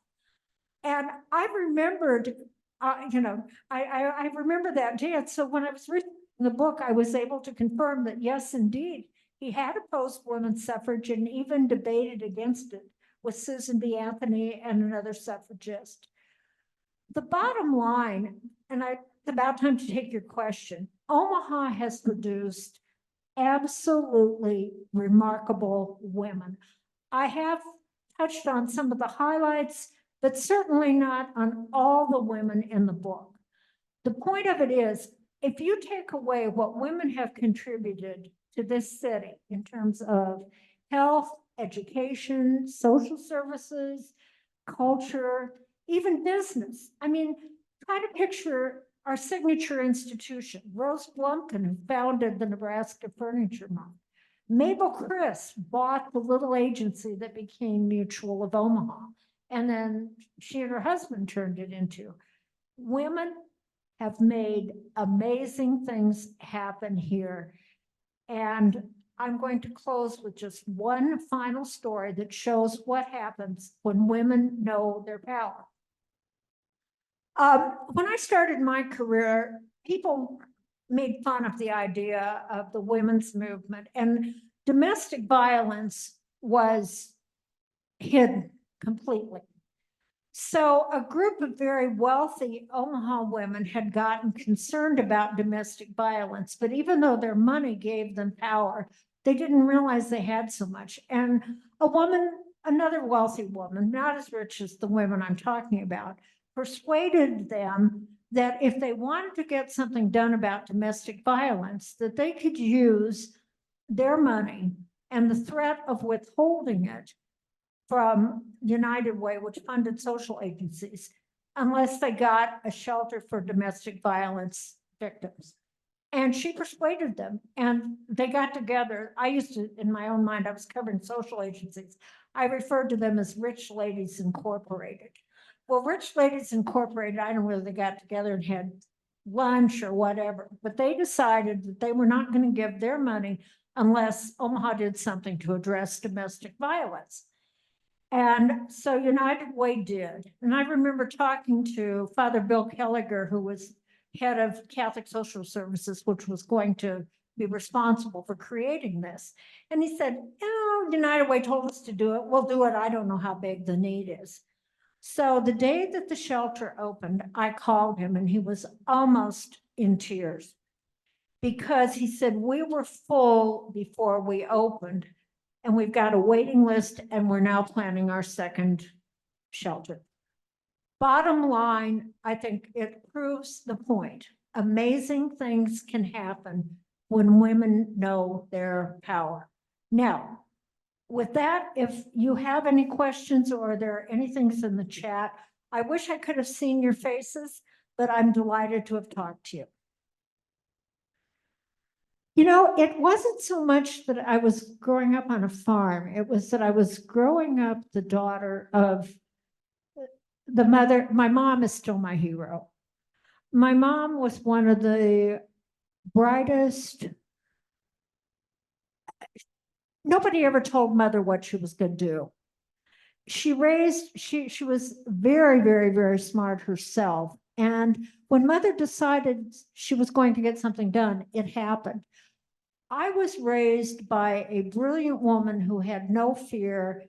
And I remembered, I remember that day. And so when I was reading the book, I was able to confirm that, yes, indeed, he had opposed women's suffrage and even debated against it with Susan B. Anthony and another suffragist. The bottom line, and it's about time to take your question, Omaha has produced absolutely remarkable women. I have touched on some of the highlights, but certainly not on all the women in the book. The point of it is, if you take away what women have contributed to this city in terms of health, education, social services, culture, even business. I mean, try to picture our signature institution, Rose Blumkin, who founded the Nebraska Furniture Mart. Mabel Criss bought the little agency that became Mutual of Omaha, and then she and her husband turned it into. Women have made amazing things happen here. And I'm going to close with just one final story that shows what happens when women know their power. When I started my career, people made fun of the idea of the women's movement, and domestic violence was hidden completely. So a group of very wealthy Omaha women had gotten concerned about domestic violence, but even though their money gave them power, they didn't realize they had so much. And a woman, another wealthy woman, not as rich as the women I'm talking about, persuaded them that if they wanted to get something done about domestic violence, that they could use their money and the threat of withholding it from United Way, which funded social agencies, unless they got a shelter for domestic violence victims. And she persuaded them, and they got together. I used to, in my own mind, I was covering social agencies. I referred to them as Rich Ladies Incorporated. Well, Rich Ladies Incorporated, I don't know whether they got together and had lunch or whatever, but they decided that they were not going to give their money unless Omaha did something to address domestic violence. And so United Way did. And I remember talking to Father Bill Kelliger, who was head of Catholic Social Services, which was going to be responsible for creating this. And he said, oh, United Way told us to do it. We'll do it. I don't know how big the need is. So the day that the shelter opened, I called him and he was almost in tears because he said, we were full before we opened and we've got a waiting list and we're now planning our second shelter. Bottom line, I think it proves the point. Amazing things can happen when women know their power. Now, with that, if you have any questions or are there any things in the chat, I wish I could have seen your faces, but I'm delighted to have talked to you. You know, it wasn't so much that I was growing up on a farm. It was that I was growing up the daughter of the mother. My mom is still my hero. My mom was one of the brightest. Nobody ever told mother what she was going to do. She was very, very, very smart herself. And when mother decided she was going to get something done, it happened. I was raised by a brilliant woman who had no fear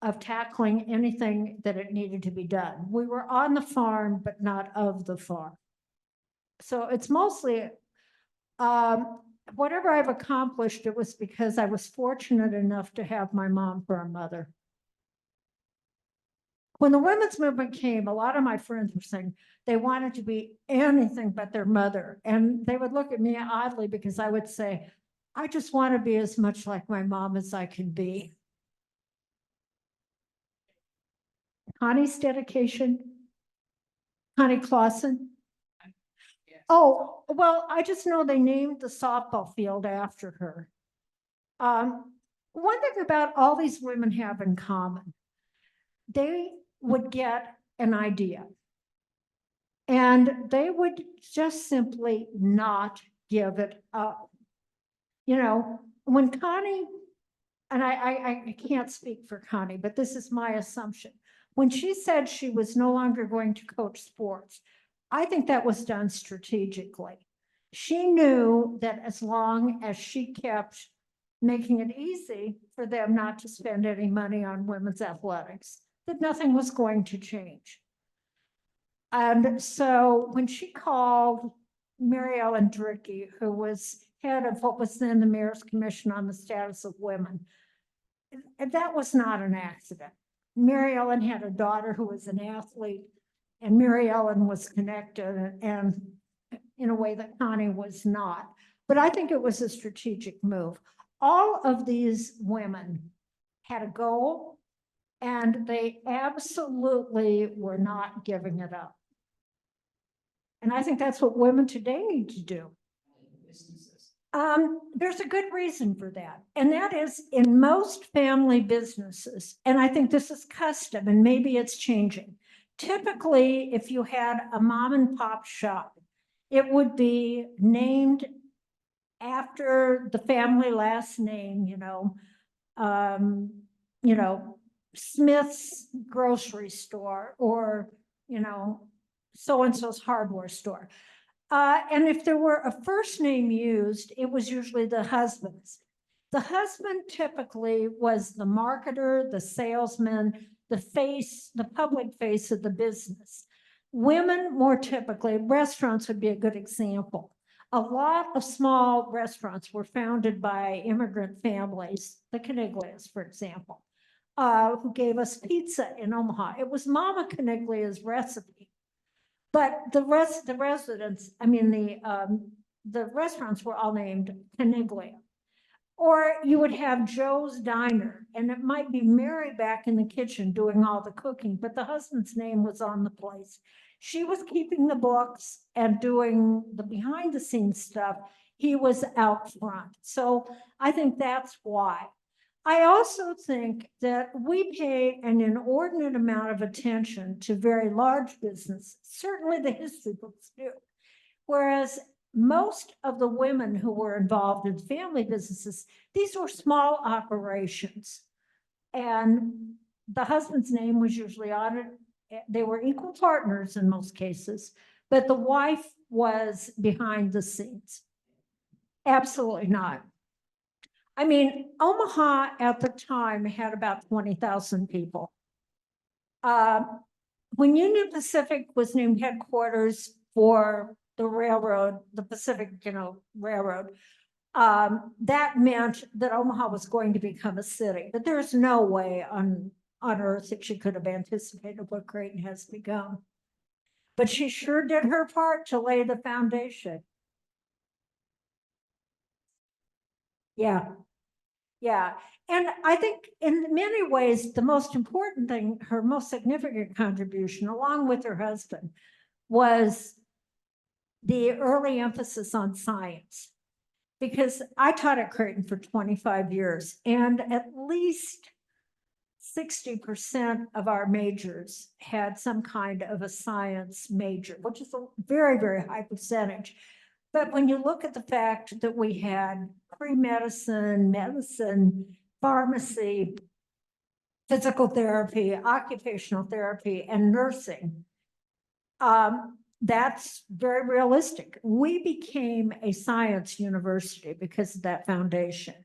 of tackling anything that it needed to be done. We were on the farm, but not of the farm. So it's mostly, whatever I've accomplished, it was because I was fortunate enough to have my mom for a mother. When the women's movement came, a lot of my friends were saying they wanted to be anything but their mother. And they would look at me oddly because I would say, I just want to be as much like my mom as I can be. Connie's dedication, Connie Clausen. Oh, well, I just know they named the softball field after her. One thing about all these women have in common, they would get an idea and they would just simply not give it up. You know, when Connie, and I can't speak for Connie, but this is my assumption. When she said she was no longer going to coach sports, I think that was done strategically. She knew that as long as she kept making it easy for them not to spend any money on women's athletics, that nothing was going to change. And so when she called Mary Ellen Drickey, who was head of what was then the Mayor's Commission on the Status of Women, and that was not an accident. Mary Ellen had a daughter who was an athlete, and Mary Ellen was connected and in a way that Connie was not. But I think it was a strategic move. All of these women had a goal, and they absolutely were not giving it up. And I think that's what women today need to do. There's a good reason for that. And that is in most family businesses, and I think this is custom and maybe it's changing. Typically, if you had a mom and pop shop, it would be named after the family last name, Smith's grocery store or, so-and-so's hardware store. And if there were a first name used, it was usually the husband's. The husband typically was the marketer, the salesman, the face, the public face of the business. Women more typically, restaurants would be a good example. A lot of small restaurants were founded by immigrant families, the Caniglias, for example, who gave us pizza in Omaha. It was Mama Caniglia's recipe. But the residents, the restaurants were all named Caniglia. Or you would have Joe's Diner, and it might be Mary back in the kitchen doing all the cooking, but the husband's name was on the place. She was keeping the books and doing the behind the scenes stuff. He was out front. So I think that's why. I also think that we pay an inordinate amount of attention to very large business. Certainly the history books do. Whereas most of the women who were involved in family businesses, these were small operations. And the husband's name was usually on it. They were equal partners in most cases, but the wife was behind the scenes. Absolutely not. I mean, Omaha at the time had about 20,000 people. When Union Pacific was named headquarters for the railroad, the Pacific, Railroad, that meant that Omaha was going to become a city, but there's no way on earth that she could have anticipated what Creighton has become. But she sure did her part to lay the foundation. Yeah. Yeah. And I think in many ways, the most important thing, her most significant contribution, along with her husband, was the early emphasis on science. Because I taught at Creighton for 25 years, and at least 60% of our majors had some kind of a science major, which is a very, very high percentage. But when you look at the fact that we had pre-medicine, medicine, pharmacy, physical therapy, occupational therapy, and nursing, that's very realistic. We became a science university because of that foundation.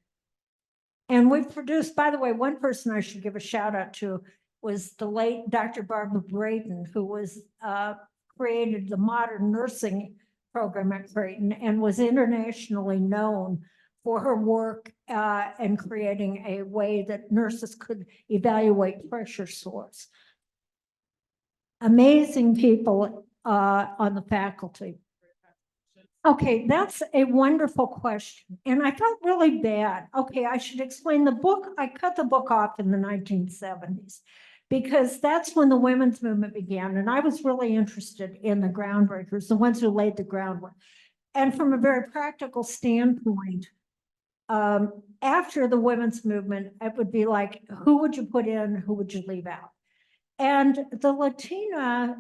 And we've produced, by the way, one person I should give a shout out to was the late Dr. Barbara Braden, who was created the modern nursing program at Creighton and was internationally known for her work in creating a way that nurses could evaluate pressure sores. Amazing people on the faculty. Okay, that's a wonderful question. And I felt really bad. Okay, I should explain the book. I cut the book off in the 1970s because that's when the women's movement began. And I was really interested in the groundbreakers, the ones who laid the groundwork. And from a very practical standpoint, after the women's movement, it would be like, who would you put in, who would you leave out? And the Latina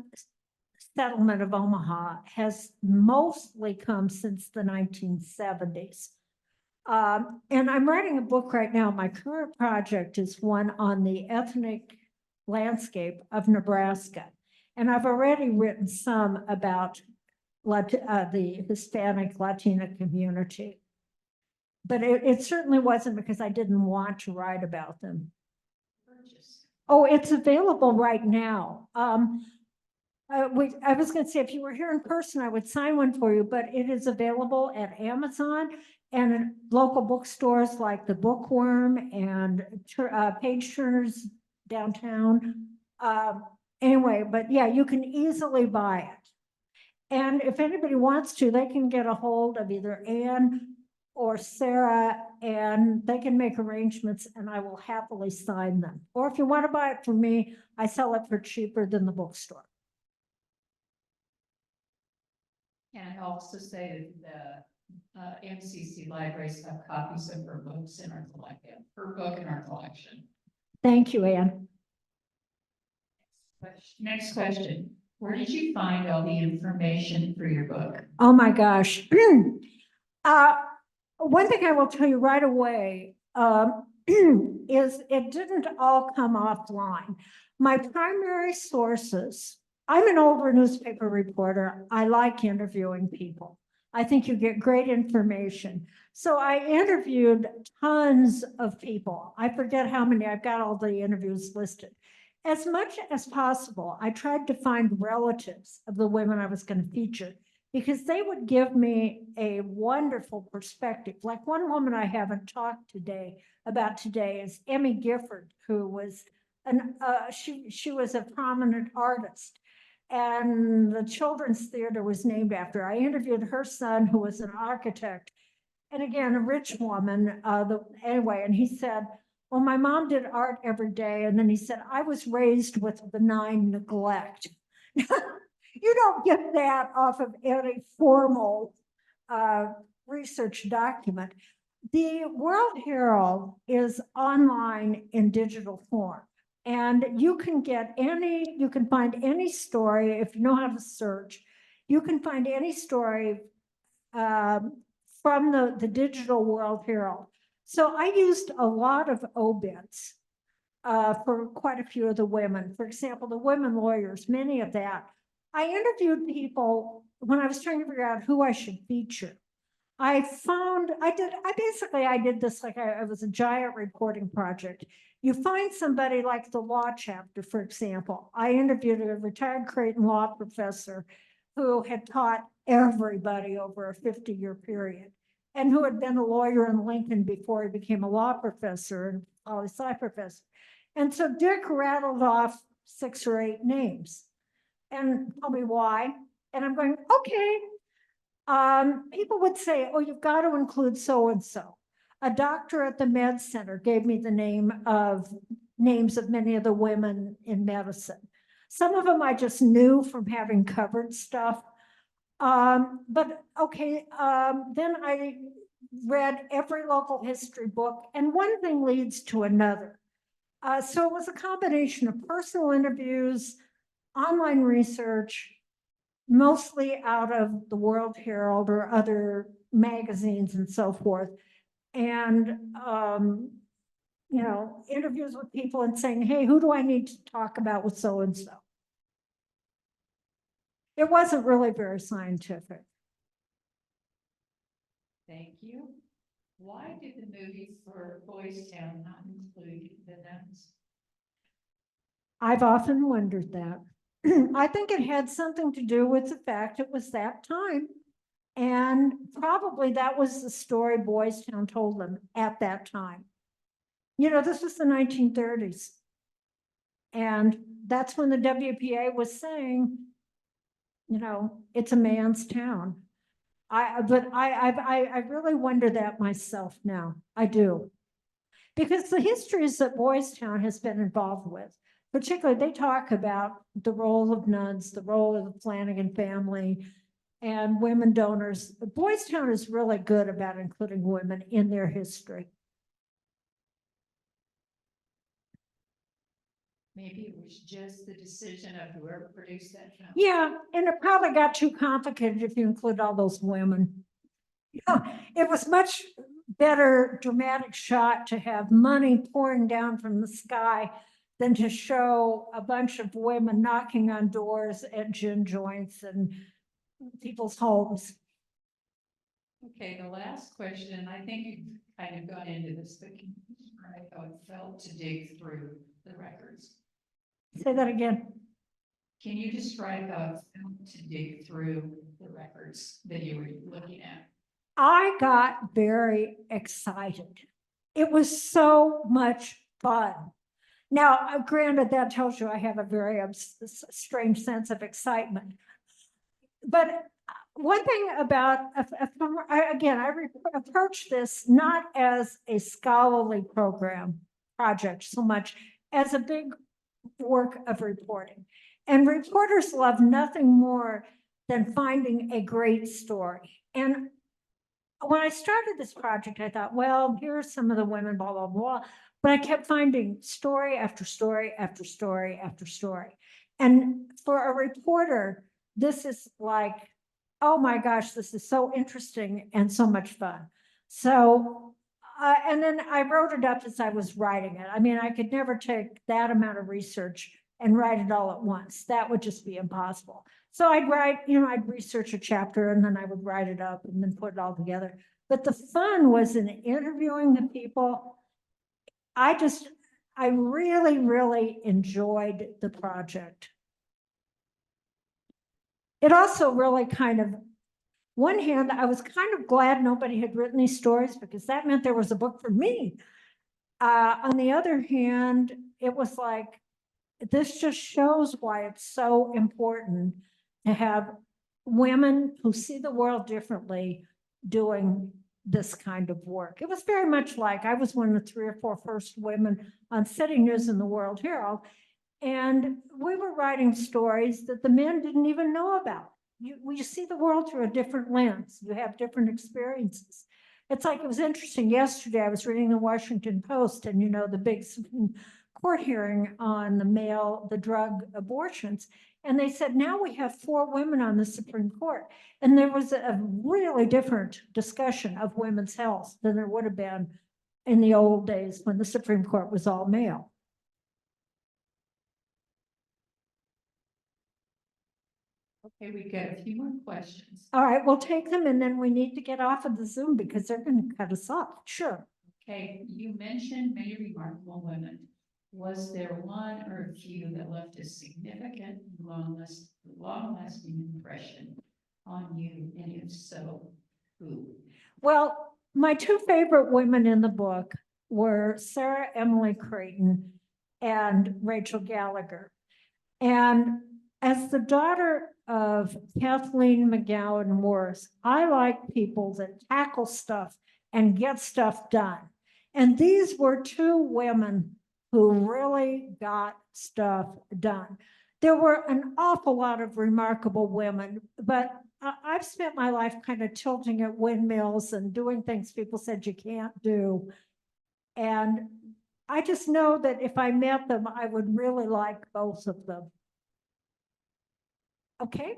settlement of Omaha has mostly come since the 1970s. And I'm writing a book right now. My current project is one on the ethnic landscape of Nebraska. And I've already written some about the Hispanic Latina community. But it certainly wasn't because I didn't want to write about them. Oh, it's available right now. I was going to say, if you were here in person, I would sign one for you, but it is available at Amazon and in local bookstores like the Bookworm and Page Turners downtown. Anyway, but yeah, you can easily buy it. And if anybody wants to, they can get a hold of either Anne or Sarah, and they can make arrangements and I will happily sign them. Or if you want to buy it from me, I sell it for cheaper than the bookstore. And I also say that the MCC libraries have copies of her books in our collection, her book in our collection. Thank you, Anne. Next question. Where did you find all the information for your book? Oh my gosh. One thing I will tell you right away is it didn't all come offline. My primary sources, I'm an older newspaper reporter. I like interviewing people. I think you get great information. So I interviewed tons of people. I forget how many, I've got all the interviews listed. As much as possible, I tried to find relatives of the women I was going to feature because they would give me a wonderful perspective. Like one woman I haven't talked about today is Emmy Gifford, who was she was a prominent artist, and the Children's Theater was named after her. I interviewed her son, who was an architect, and again, a rich woman, anyway, and he said, well, my mom did art every day. And then he said, I was raised with benign neglect. You don't get that off of any formal research document. The World Herald is online in digital form. And you can find any story if you know how to search. You can find any story from the digital World Herald. So I used a lot of obits for quite a few of the women. For example, the women lawyers, many of that. I interviewed people when I was trying to figure out who I should feature. I did this like it was a giant reporting project. You find somebody like the law chapter, for example. I interviewed a retired Creighton law professor who had taught everybody over a 50-year period and who had been a lawyer in Lincoln before he became a law professor and poli-sci professor. And so Dick rattled off 6 or 8 names and told me why. And I'm going, okay. People would say, oh, you've got to include so-and-so. A doctor at the med center gave me the names of many of the women in medicine. Some of them I just knew from having covered stuff. But okay, then I read every local history book, and one thing leads to another. So it was a combination of personal interviews, online research, mostly out of the World Herald or other magazines and so forth. And, interviews with people and saying, hey, who do I need to talk about with so-and-so? It wasn't really very scientific. Thank you. Why did the movie for Boys Town not include the nuns? I've often wondered that. I think it had something to do with the fact it was that time. And probably that was the story Boys Town told them at that time. This was the 1930s. And that's when the WPA was saying, it's a man's town. I really wonder that myself now. I do. Because the histories that Boys Town has been involved with, particularly they talk about the role of nuns, the role of the Flanagan family, and women donors. Boys Town is really good about including women in their history. Maybe it was just the decision of whoever produced that film. Yeah, and it probably got too complicated if you include all those women. It was much better dramatic shot to have money pouring down from the sky than to show a bunch of women knocking on doors at gin joints and people's homes. Okay, the last question, I think you've kind of gone into this, but can you describe how it felt to dig through the records? Say that again. Can you describe how it felt to dig through the records that you were looking at? I got very excited. It was so much fun. Now, granted, that tells you I have a very strange sense of excitement. But one thing about, again, I approach this not as a scholarly project so much as a big work of reporting. And reporters love nothing more than finding a great story. And when I started this project, I thought, well, here are some of the women, blah, blah, blah. But I kept finding story after story after story after story. And for a reporter, this is like, oh my gosh, this is so interesting and so much fun. So, and then I wrote it up as I was writing it. I mean, I could never take that amount of research and write it all at once. That would just be impossible. So I'd write, I'd research a chapter and then I would write it up and then put it all together. But the fun was in interviewing the people. I really, really enjoyed the project. It also really one hand, I was kind of glad nobody had written these stories because that meant there was a book for me. On the other hand, it was like, this just shows why it's so important to have women who see the world differently doing this kind of work. It was very much like I was one of the 3 or 4 first women on City News and the World Herald. And we were writing stories that the men didn't even know about. You see the world through a different lens. You have different experiences. It's like, it was interesting. Yesterday, I was reading the Washington Post and, the big Supreme Court hearing on the drug abortions. And they said, now we have 4 women on the Supreme Court. And there was a really different discussion of women's health than there would have been in the old days when the Supreme Court was all male. Okay, we've got a few more questions. All right, we'll take them and then we need to get off of the Zoom because they're going to cut us off. Sure. Okay, you mentioned many remarkable women. Was there one or a few that left a significant, long-lasting impression on you? And if so, who? Well, my 2 favorite women in the book were Sarah Emily Creighton and Rachel Gallagher. And as the daughter of Kathleen McGowan Wirth, I like people that tackle stuff and get stuff done. And these were 2 women who really got stuff done. There were an awful lot of remarkable women, but I've spent my life kind of tilting at windmills and doing things people said you can't do. And I just know that if I met them, I would really like both of them. Okay.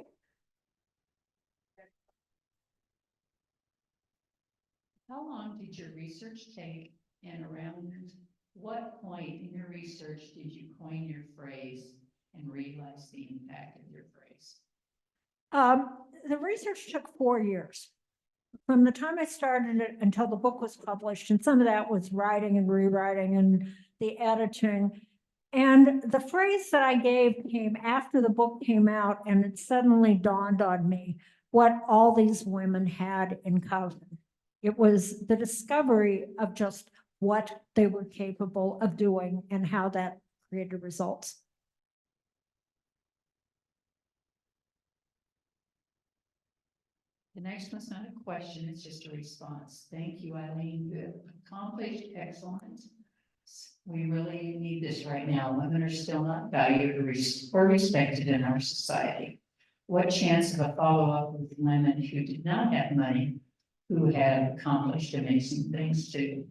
How long did your research take, and around what point in your research did you coin your phrase and realize the impact of your phrase? The research took 4 years. From the time I started it until the book was published, and some of that was writing and rewriting and the editing. And the phrase that I gave came after the book came out, and it suddenly dawned on me what all these women had in common. It was the discovery of just what they were capable of doing and how that created results. The next one's not a question, it's just a response. Thank you, Eileen. You have accomplished excellence. We really need this right now. Women are still not valued or respected in our society. What chance of a follow-up with women who did not have money, who have accomplished amazing things too?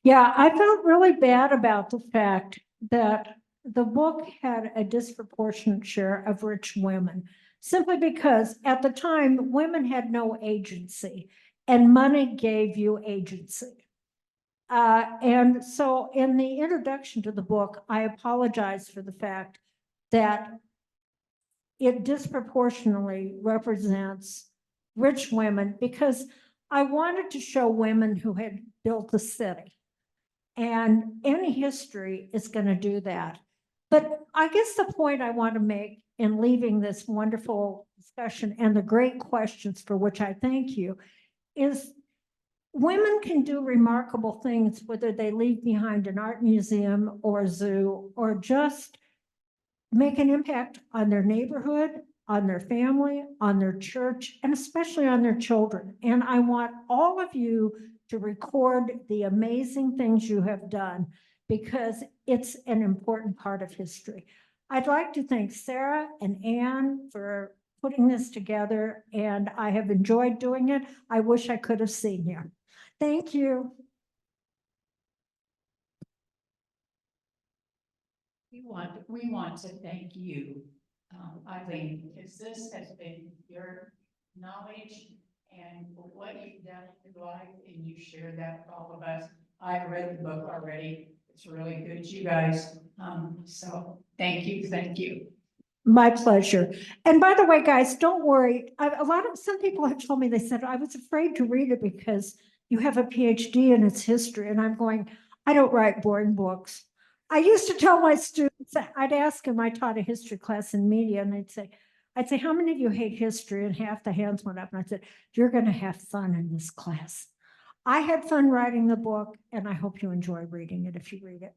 Yeah, I felt really bad about the fact that the book had a disproportionate share of rich women, simply because at the time, women had no agency and money gave you agency. And so in the introduction to the book, I apologize for the fact that it disproportionately represents rich women, because I wanted to show women who had built the city. And any history is going to do that. But I guess the point I want to make in leaving this wonderful discussion and the great questions for which I thank you is women can do remarkable things, whether they leave behind an art museum or a zoo, or just make an impact on their neighborhood, on their family, on their church, and especially on their children. And I want all of you to record the amazing things you have done, because it's an important part of history. I'd like to thank Sarah and Anne for putting this together, and I have enjoyed doing it. I wish I could have seen you. Thank you. We want to thank you, Eileen, because this has been your knowledge and what you've done in your life, and you share that with all of us. I've read the book already. It's really good, you guys. So thank you, thank you. My pleasure. And by the way, guys, don't worry. Some people have told me, they said, I was afraid to read it because you have a PhD in its history. And I'm going, I don't write boring books. I used to tell my students, I'd ask them, I taught a history class in media, and I'd say, how many of you hate history? And half the hands went up, and I said, you're going to have fun in this class. I had fun writing the book, and I hope you enjoy reading it if you read it.